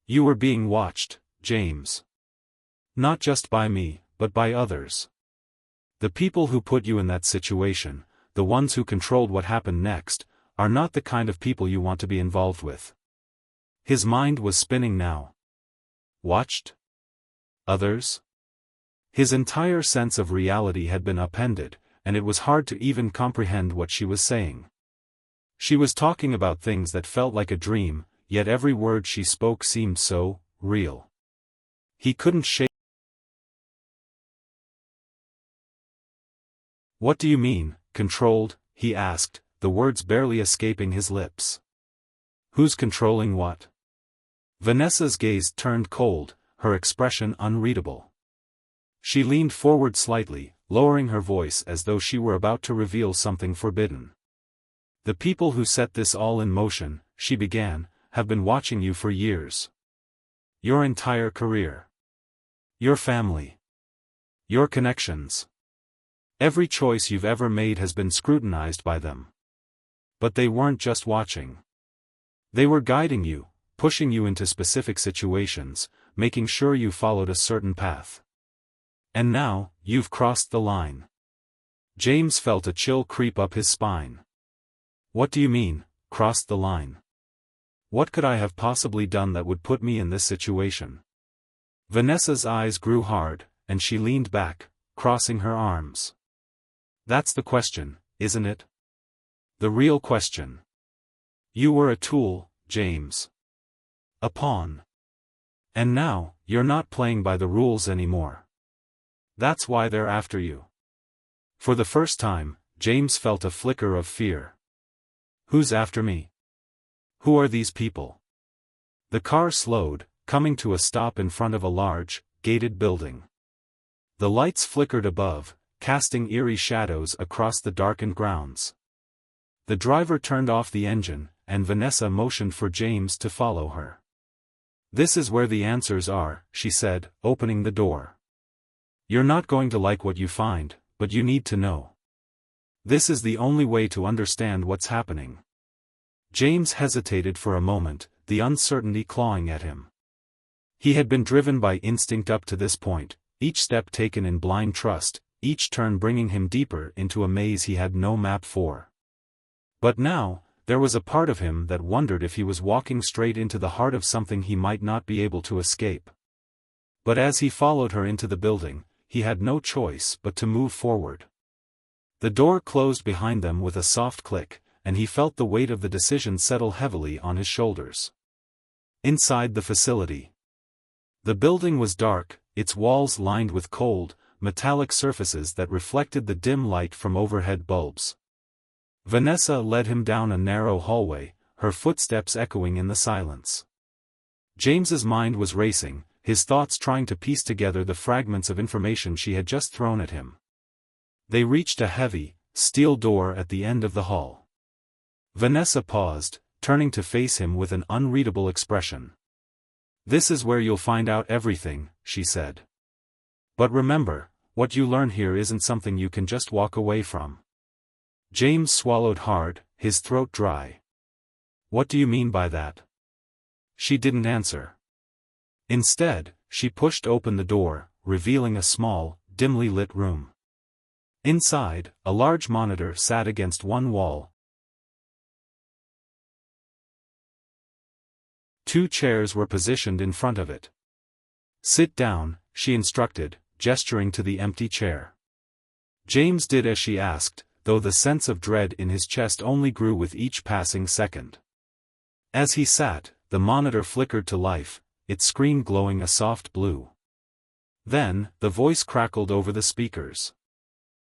S1: You were being watched, James. Not just by me, but by others. The people who put you in that situation, the ones who controlled what happened next, are not the kind of people you want to be involved with. His mind was spinning now. Watched? Others? His entire sense of reality had been upended, and it was hard to even comprehend what she was saying. She was talking about things that felt like a dream, yet every word she spoke seemed so real. He couldn't shake. What do you mean, controlled? He asked, the words barely escaping his lips. Who's controlling what? Vanessa's gaze turned cold, her expression unreadable. She leaned forward slightly, lowering her voice as though she were about to reveal something forbidden. The people who set this all in motion, she began, have been watching you for years. Your entire career. Your family. Your connections. Every choice you've ever made has been scrutinized by them. But they weren't just watching. They were guiding you, pushing you into specific situations, making sure you followed a certain path. And now, you've crossed the line. James felt a chill creep up his spine. What do you mean, crossed the line? What could I have possibly done that would put me in this situation? Vanessa's eyes grew hard, and she leaned back, crossing her arms. That's the question, isn't it? The real question. You were a tool, James. A pawn. And now, you're not playing by the rules anymore. That's why they're after you. For the first time, James felt a flicker of fear. Who's after me? Who are these people? The car slowed, coming to a stop in front of a large, gated building. The lights flickered above, casting eerie shadows across the darkened grounds. The driver turned off the engine, and Vanessa motioned for James to follow her. This is where the answers are, she said, opening the door. You're not going to like what you find, but you need to know. This is the only way to understand what's happening. James hesitated for a moment, the uncertainty clawing at him. He had been driven by instinct up to this point, each step taken in blind trust, each turn bringing him deeper into a maze he had no map for. But now, there was a part of him that wondered if he was walking straight into the heart of something he might not be able to escape. But as he followed her into the building, he had no choice but to move forward. The door closed behind them with a soft click, and he felt the weight of the decision settle heavily on his shoulders. Inside the facility. The building was dark, its walls lined with cold, metallic surfaces that reflected the dim light from overhead bulbs. Vanessa led him down a narrow hallway, her footsteps echoing in the silence. James's mind was racing, his thoughts trying to piece together the fragments of information she had just thrown at him. They reached a heavy, steel door at the end of the hall. Vanessa paused, turning to face him with an unreadable expression. This is where you'll find out everything, she said. But remember, what you learn here isn't something you can just walk away from. James swallowed hard, his throat dry. What do you mean by that? She didn't answer. Instead, she pushed open the door, revealing a small, dimly lit room. Inside, a large monitor sat against one wall. Two chairs were positioned in front of it. Sit down, she instructed, gesturing to the empty chair. James did as she asked, though the sense of dread in his chest only grew with each passing second. As he sat, the monitor flickered to life, its screen glowing a soft blue. Then, the voice crackled over the speakers.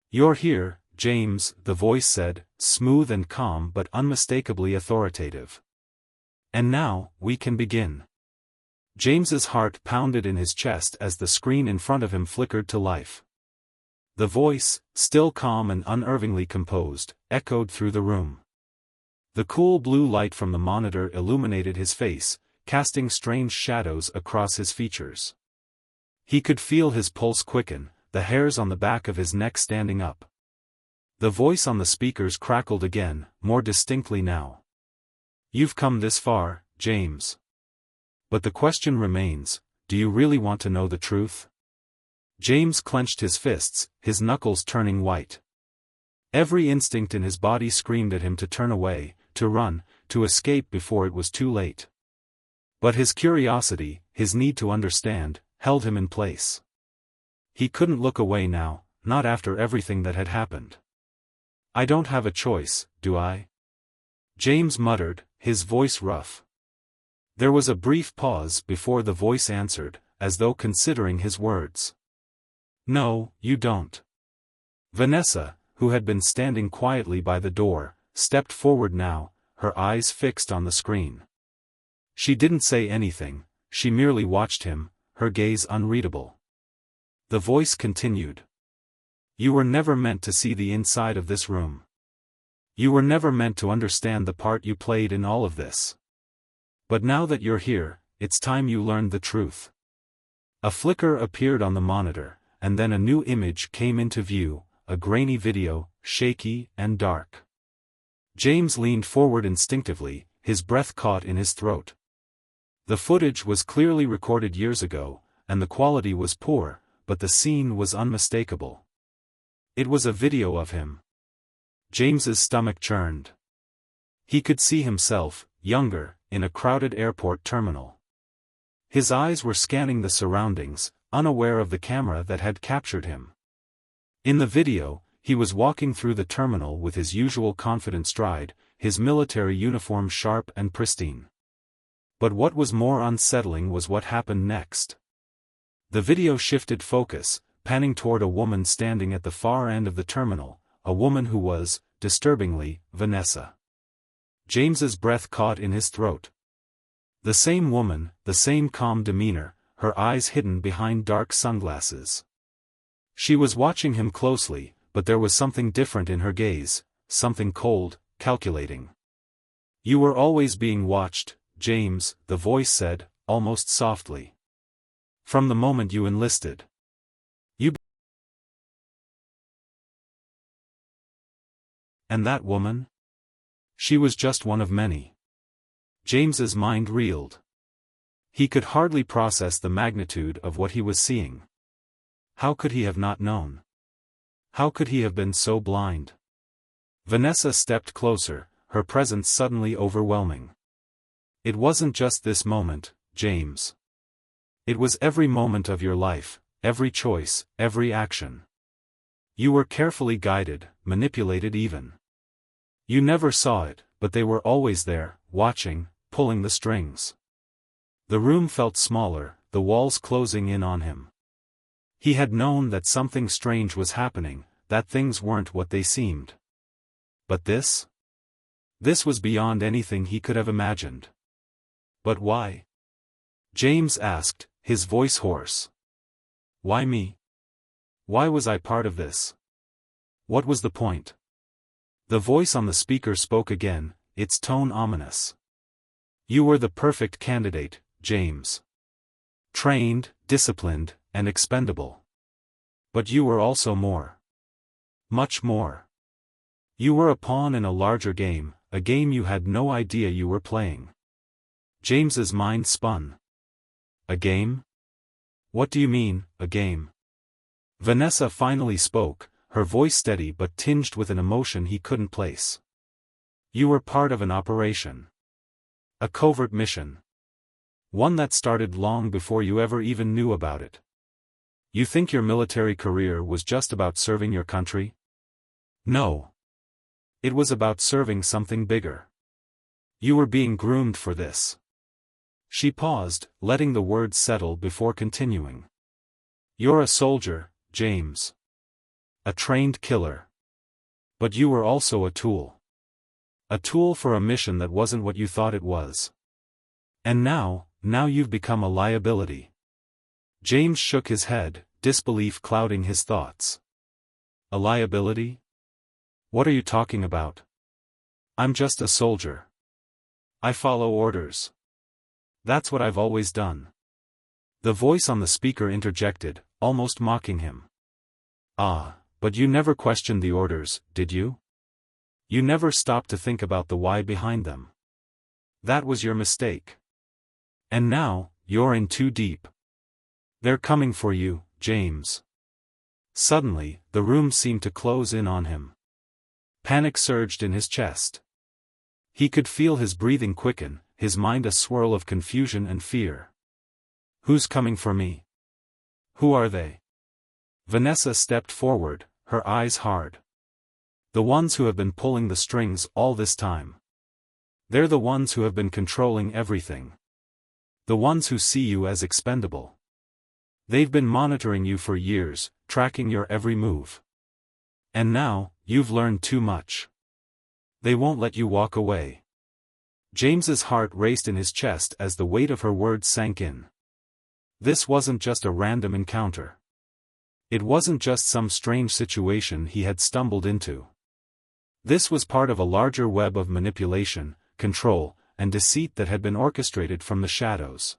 S1: You're here, James, the voice said, smooth and calm but unmistakably authoritative. And now, we can begin. James's heart pounded in his chest as the screen in front of him flickered to life. The voice, still calm and unervingly composed, echoed through the room. The cool blue light from the monitor illuminated his face, casting strange shadows across his features. He could feel his pulse quicken, the hairs on the back of his neck standing up. The voice on the speakers crackled again, more distinctly now. "You've come this far, James. But the question remains, do you really want to know the truth?" James clenched his fists, his knuckles turning white. Every instinct in his body screamed at him to turn away, to run, to escape before it was too late. But his curiosity, his need to understand, held him in place. He couldn't look away now, not after everything that had happened. "I don't have a choice, do I?" James muttered, his voice rough. There was a brief pause before the voice answered, as though considering his words. "No, you don't." Vanessa, who had been standing quietly by the door, stepped forward now, her eyes fixed on the screen. She didn't say anything, she merely watched him, her gaze unreadable. The voice continued. "You were never meant to see the inside of this room. You were never meant to understand the part you played in all of this. But now that you're here, it's time you learned the truth." A flicker appeared on the monitor, and then a new image came into view, a grainy video, shaky and dark. James leaned forward instinctively, his breath caught in his throat. The footage was clearly recorded years ago, and the quality was poor, but the scene was unmistakable. It was a video of him. James's stomach churned. He could see himself, younger, in a crowded airport terminal. His eyes were scanning the surroundings, unaware of the camera that had captured him. In the video, he was walking through the terminal with his usual confident stride, his military uniform sharp and pristine. But what was more unsettling was what happened next. The video shifted focus, panning toward a woman standing at the far end of the terminal, a woman who was, disturbingly, Vanessa. James's breath caught in his throat. The same woman, the same calm demeanor, her eyes hidden behind dark sunglasses. She was watching him closely, but there was something different in her gaze, something cold, calculating. "You were always being watched, James," the voice said, almost softly. "From the moment you enlisted. You..." And that woman? She was just one of many. James's mind reeled. He could hardly process the magnitude of what he was seeing. How could he have not known? How could he have been so blind? Vanessa stepped closer, her presence suddenly overwhelming. "It wasn't just this moment, James. It was every moment of your life, every choice, every action. You were carefully guided, manipulated even. You never saw it, but they were always there, watching, pulling the strings." The room felt smaller, the walls closing in on him. He had known that something strange was happening, that things weren't what they seemed. But this? This was beyond anything he could have imagined. "But why?" James asked, his voice hoarse. "Why me? Why was I part of this? What was the point?" The voice on the speaker spoke again, its tone ominous. "You were the perfect candidate, James. Trained, disciplined, and expendable. But you were also more. Much more. You were a pawn in a larger game, a game you had no idea you were playing." James's mind spun. "A game? What do you mean, a game?" Vanessa finally spoke, her voice steady but tinged with an emotion he couldn't place. "You were part of an operation. A covert mission. One that started long before you ever even knew about it. You think your military career was just about serving your country? No. It was about serving something bigger. You were being groomed for this." She paused, letting the words settle before continuing. "You're a soldier, James. A trained killer. But you were also a tool. A tool for a mission that wasn't what you thought it was. And now you've become a liability." James shook his head, disbelief clouding his thoughts. A liability? What are you talking about? I'm just a soldier. I follow orders. That's what I've always done. The voice on the speaker interjected, almost mocking him. Ah, but you never questioned the orders, did you? You never stopped to think about the why behind them. That was your mistake. And now, you're in too deep. They're coming for you, James. Suddenly, the room seemed to close in on him. Panic surged in his chest. He could feel his breathing quicken, his mind a swirl of confusion and fear. Who's coming for me? Who are they? Vanessa stepped forward, her eyes hard. The ones who have been pulling the strings all this time. They're the ones who have been controlling everything. The ones who see you as expendable. They've been monitoring you for years, tracking your every move. And now, you've learned too much. They won't let you walk away. James's heart raced in his chest as the weight of her words sank in. This wasn't just a random encounter. It wasn't just some strange situation he had stumbled into. This was part of a larger web of manipulation, control, and deceit that had been orchestrated from the shadows.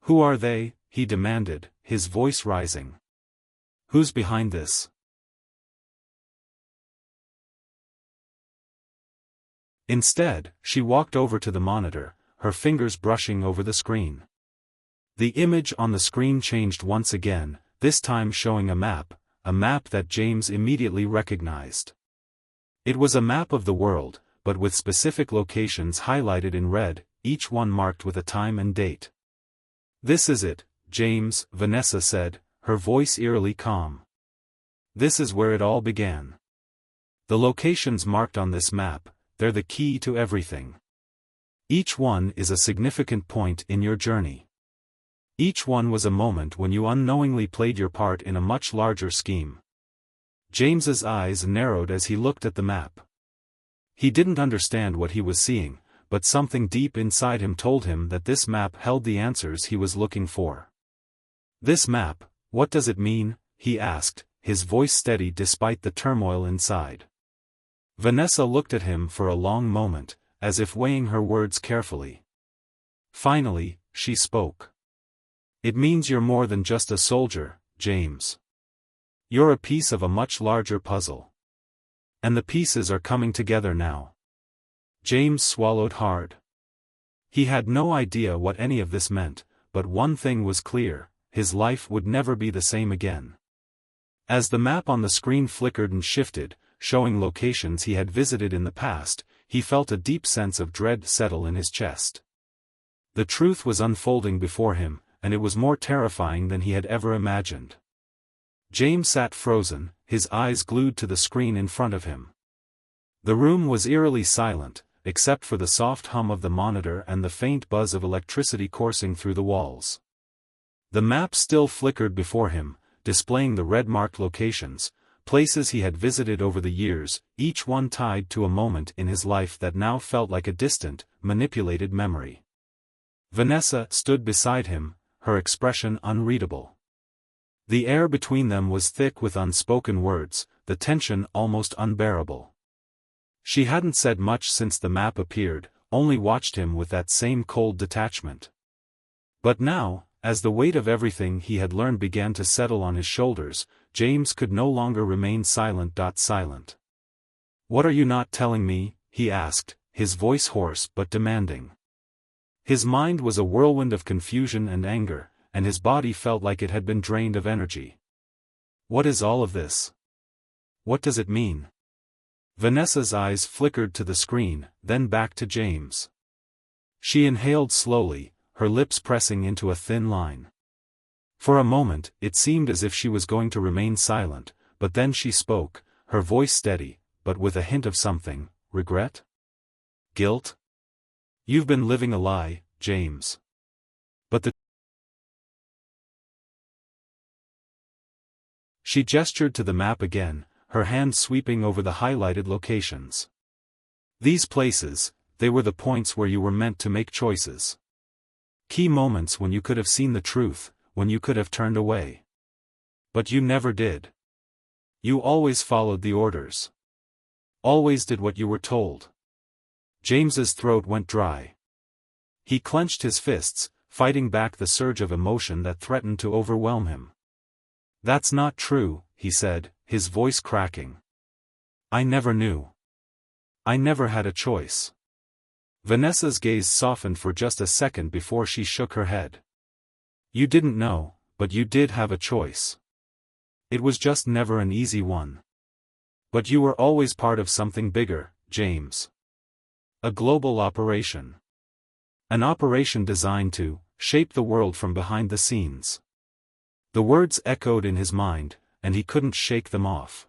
S1: Who are they? He demanded, his voice rising. Who's behind this? Instead, she walked over to the monitor, her fingers brushing over the screen. The image on the screen changed once again, this time showing a map that James immediately recognized. It was a map of the world, but with specific locations highlighted in red, each one marked with a time and date. This is it, James, Vanessa said, her voice eerily calm. This is where it all began. The locations marked on this map, they're the key to everything. Each one is a significant point in your journey. Each one was a moment when you unknowingly played your part in a much larger scheme. James's eyes narrowed as he looked at the map. He didn't understand what he was seeing, but something deep inside him told him that this map held the answers he was looking for. This map, what does it mean? He asked, his voice steady despite the turmoil inside. Vanessa looked at him for a long moment, as if weighing her words carefully. Finally, she spoke. It means you're more than just a soldier, James. You're a piece of a much larger puzzle. And the pieces are coming together now. James swallowed hard. He had no idea what any of this meant, but one thing was clear, his life would never be the same again. As the map on the screen flickered and shifted, showing locations he had visited in the past, he felt a deep sense of dread settle in his chest. The truth was unfolding before him, and it was more terrifying than he had ever imagined. James sat frozen, his eyes glued to the screen in front of him. The room was eerily silent, except for the soft hum of the monitor and the faint buzz of electricity coursing through the walls. The map still flickered before him, displaying the red-marked locations, places he had visited over the years, each one tied to a moment in his life that now felt like a distant, manipulated memory. Vanessa stood beside him, her expression unreadable. The air between them was thick with unspoken words, the tension almost unbearable. She hadn't said much since the map appeared, only watched him with that same cold detachment. But now, as the weight of everything he had learned began to settle on his shoulders, James could no longer remain silent. What are you not telling me? He asked, his voice hoarse but demanding. His mind was a whirlwind of confusion and anger, and his body felt like it had been drained of energy. What is all of this? What does it mean? Vanessa's eyes flickered to the screen, then back to James. She inhaled slowly, her lips pressing into a thin line. For a moment, it seemed as if she was going to remain silent, but then she spoke, her voice steady, but with a hint of something. Regret? Guilt? You've been living a lie, James. But She gestured to the map again, her hand sweeping over the highlighted locations. These places, they were the points where you were meant to make choices. Key moments when you could have seen the truth, when you could have turned away. But you never did. You always followed the orders. Always did what you were told. James's throat went dry. He clenched his fists, fighting back the surge of emotion that threatened to overwhelm him. That's not true, he said, his voice cracking. I never knew. I never had a choice. Vanessa's gaze softened for just a second before she shook her head. You didn't know, but you did have a choice. It was just never an easy one. But you were always part of something bigger, James. A global operation. An operation designed to shape the world from behind the scenes. The words echoed in his mind, and he couldn't shake them off.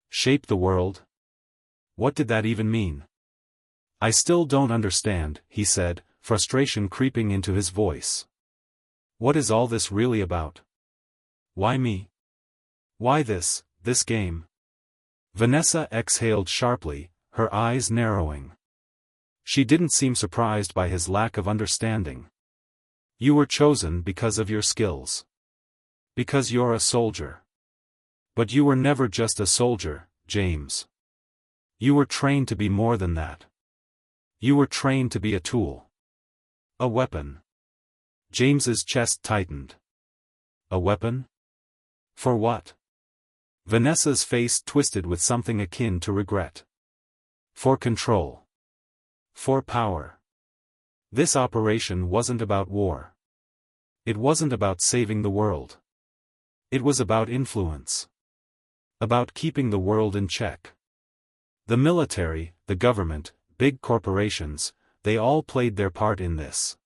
S1: Shape the world? What did that even mean? I still don't understand, he said, frustration creeping into his voice. What is all this really about? Why me? Why this game? Vanessa exhaled sharply, her eyes narrowing. She didn't seem surprised by his lack of understanding. You were chosen because of your skills. Because you're a soldier. But you were never just a soldier, James. You were trained to be more than that. You were trained to be a tool. A weapon. James's chest tightened. A weapon? For what? Vanessa's face twisted with something akin to regret. For control. For power. This operation wasn't about war. It wasn't about saving the world. It was about influence. About keeping the world in check. The military, the government, big corporations, they all played their part in this.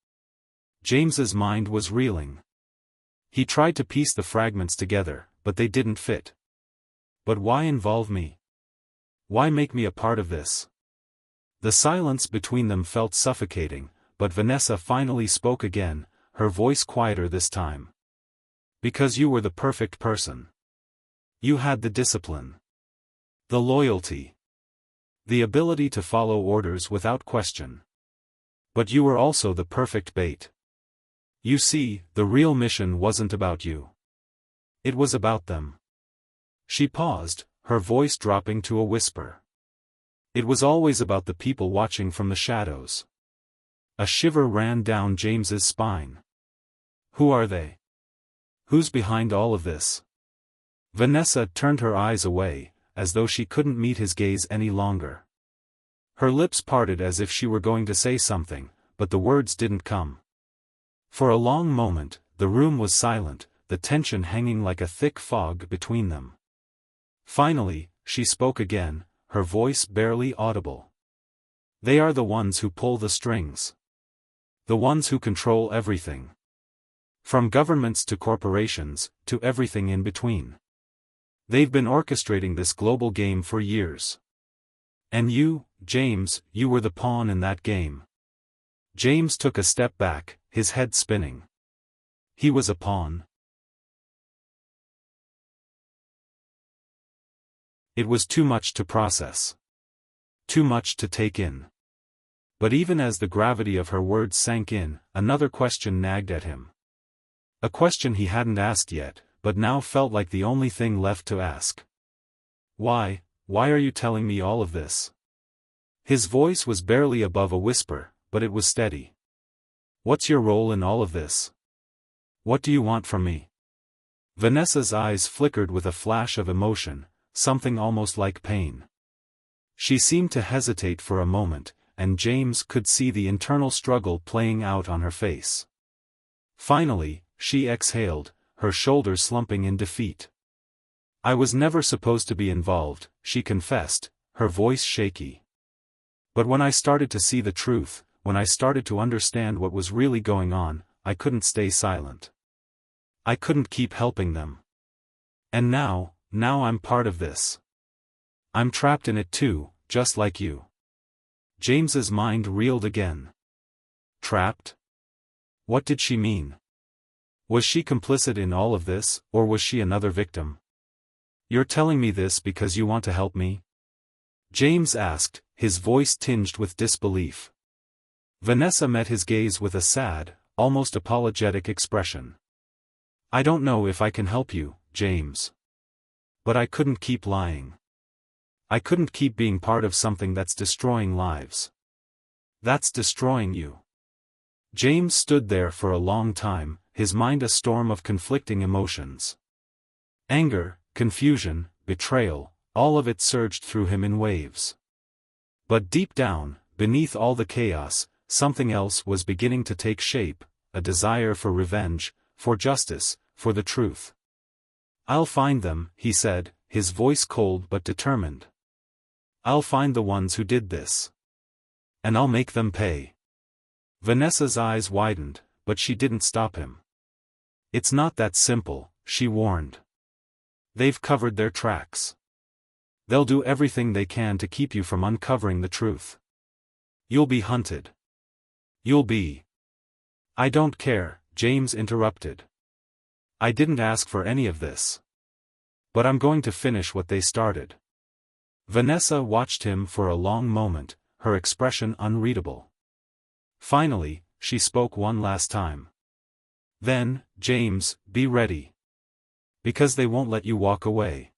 S1: James's mind was reeling. He tried to piece the fragments together, but they didn't fit. But why involve me? Why make me a part of this? The silence between them felt suffocating, but Vanessa finally spoke again, her voice quieter this time. Because you were the perfect person. You had the discipline. The loyalty. The ability to follow orders without question. But you were also the perfect bait. You see, the real mission wasn't about you. It was about them. She paused, her voice dropping to a whisper. It was always about the people watching from the shadows. A shiver ran down James's spine. Who are they? Who's behind all of this? Vanessa turned her eyes away, as though she couldn't meet his gaze any longer. Her lips parted as if she were going to say something, but the words didn't come. For a long moment, the room was silent, the tension hanging like a thick fog between them. Finally, she spoke again, her voice barely audible. They are the ones who pull the strings. The ones who control everything. From governments to corporations, to everything in between. They've been orchestrating this global game for years. And you, James, you were the pawn in that game. James took a step back, his head spinning. He was a pawn. It was too much to process. Too much to take in. But even as the gravity of her words sank in, another question nagged at him. A question he hadn't asked yet, but now felt like the only thing left to ask. Why are you telling me all of this? His voice was barely above a whisper, but it was steady. What's your role in all of this? What do you want from me? Vanessa's eyes flickered with a flash of emotion, something almost like pain. She seemed to hesitate for a moment, and James could see the internal struggle playing out on her face. Finally, she exhaled, her shoulders slumping in defeat. I was never supposed to be involved, she confessed, her voice shaky. But when I started to see the truth, when I started to understand what was really going on, I couldn't stay silent. I couldn't keep helping them. And now I'm part of this. I'm trapped in it too, just like you. James's mind reeled again. Trapped? What did she mean? Was she complicit in all of this, or was she another victim? You're telling me this because you want to help me? James asked, his voice tinged with disbelief. Vanessa met his gaze with a sad, almost apologetic expression. I don't know if I can help you, James. But I couldn't keep lying. I couldn't keep being part of something that's destroying lives. That's destroying you. James stood there for a long time, his mind a storm of conflicting emotions. Anger, confusion, betrayal, all of it surged through him in waves. But deep down, beneath all the chaos, something else was beginning to take shape, a desire for revenge, for justice, for the truth. "I'll find them," he said, his voice cold but determined. "I'll find the ones who did this. And I'll make them pay." Vanessa's eyes widened, but she didn't stop him. "It's not that simple," she warned. "They've covered their tracks. They'll do everything they can to keep you from uncovering the truth. You'll be hunted. You'll be—" "I don't care," James interrupted. "I didn't ask for any of this. But I'm going to finish what they started." Vanessa watched him for a long moment, her expression unreadable. Finally, she spoke one last time. "Then, James, be ready. Because they won't let you walk away."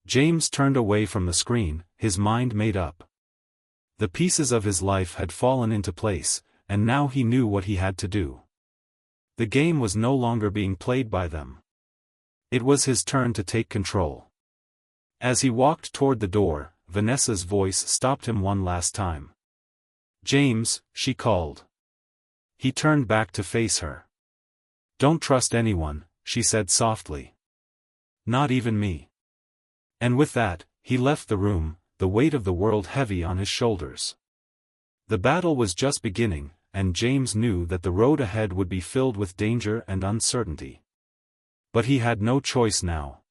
S1: James turned away from the screen, his mind made up. The pieces of his life had fallen into place, and now he knew what he had to do. The game was no longer being played by them. It was his turn to take control. As he walked toward the door, Vanessa's voice stopped him one last time. "James," she called. He turned back to face her. "Don't trust anyone," she said softly. "Not even me." And with that, he left the room, the weight of the world heavy on his shoulders. The battle was just beginning, and James knew that the road ahead would be filled with danger and uncertainty. But he had no choice now.